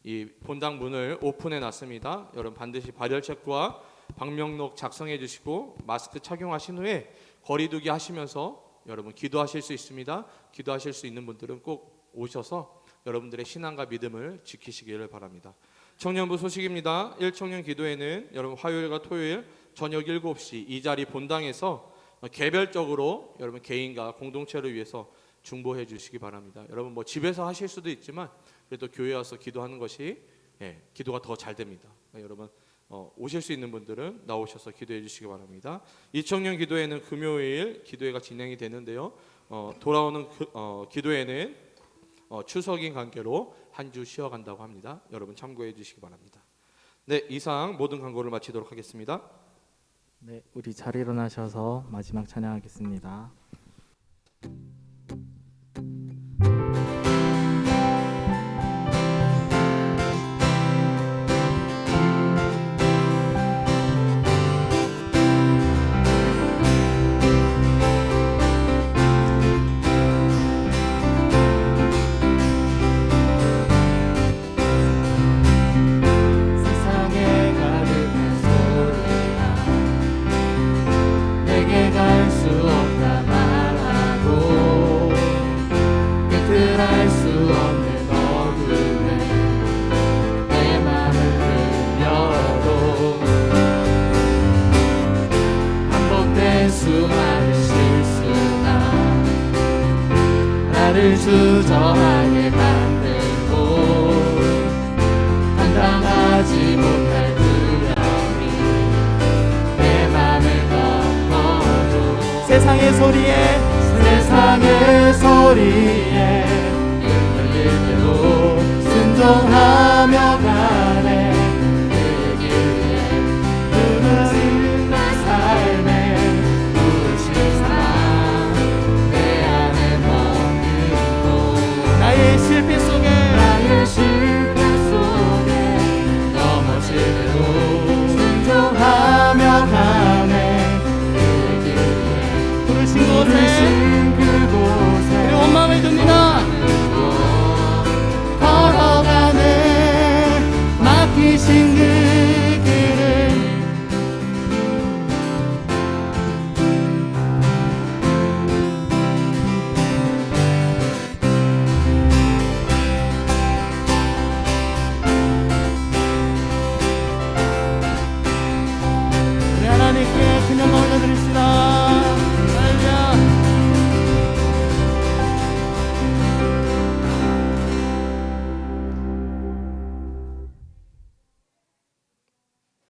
S2: 이 본당 문을 오픈해 놨습니다. 여러분 반드시 발열 체크와 방명록 작성해 주시고 마스크 착용하신 후에 거리두기 하시면서 여러분 기도하실 수 있습니다. 기도하실 수 있는 분들은 꼭 오셔서 여러분들의 신앙과 믿음을 지키시기를 바랍니다. 청년부 소식입니다. 1청년 기도회는 여러분 화요일과 토요일 저녁 7시 이 자리 본당에서 개별적으로 여러분 개인과 공동체를 위해서 중보해 주시기 바랍니다. 여러분 뭐 집에서 하실 수도 있지만 그래도 교회 와서 기도하는 것이 기도가 더 잘 됩니다. 여러분 오실 수 있는 분들은 나오셔서 기도해 주시기 바랍니다. 2청년 기도회는 금요일 기도회가 진행이 되는데요. 돌아오는 기도회는 추석인 관계로 한 주 쉬어간다고 합니다. 여러분 참고해 주시기 바랍니다. 이상 모든 광고를 마치도록 하겠습니다.
S1: 우리 자리로 일어나셔서 마지막 찬양하겠습니다.
S3: 주저하게 만들고 감당하지 못할 두려움이 내 맘을 덮어도
S1: 세상의 소리에
S3: 흔들리고 순종하며 가네. 그 길에 무너진 내 삶에 부르신 사랑 내 안에 머물고
S1: 나의 실패 속에
S3: 넘어질 때도 순종하며 가네. 그 길에
S1: 부르신 곳에
S3: 그곳에
S1: 우리 온 마음을 듭니다.
S3: 걸어가네. 맡기신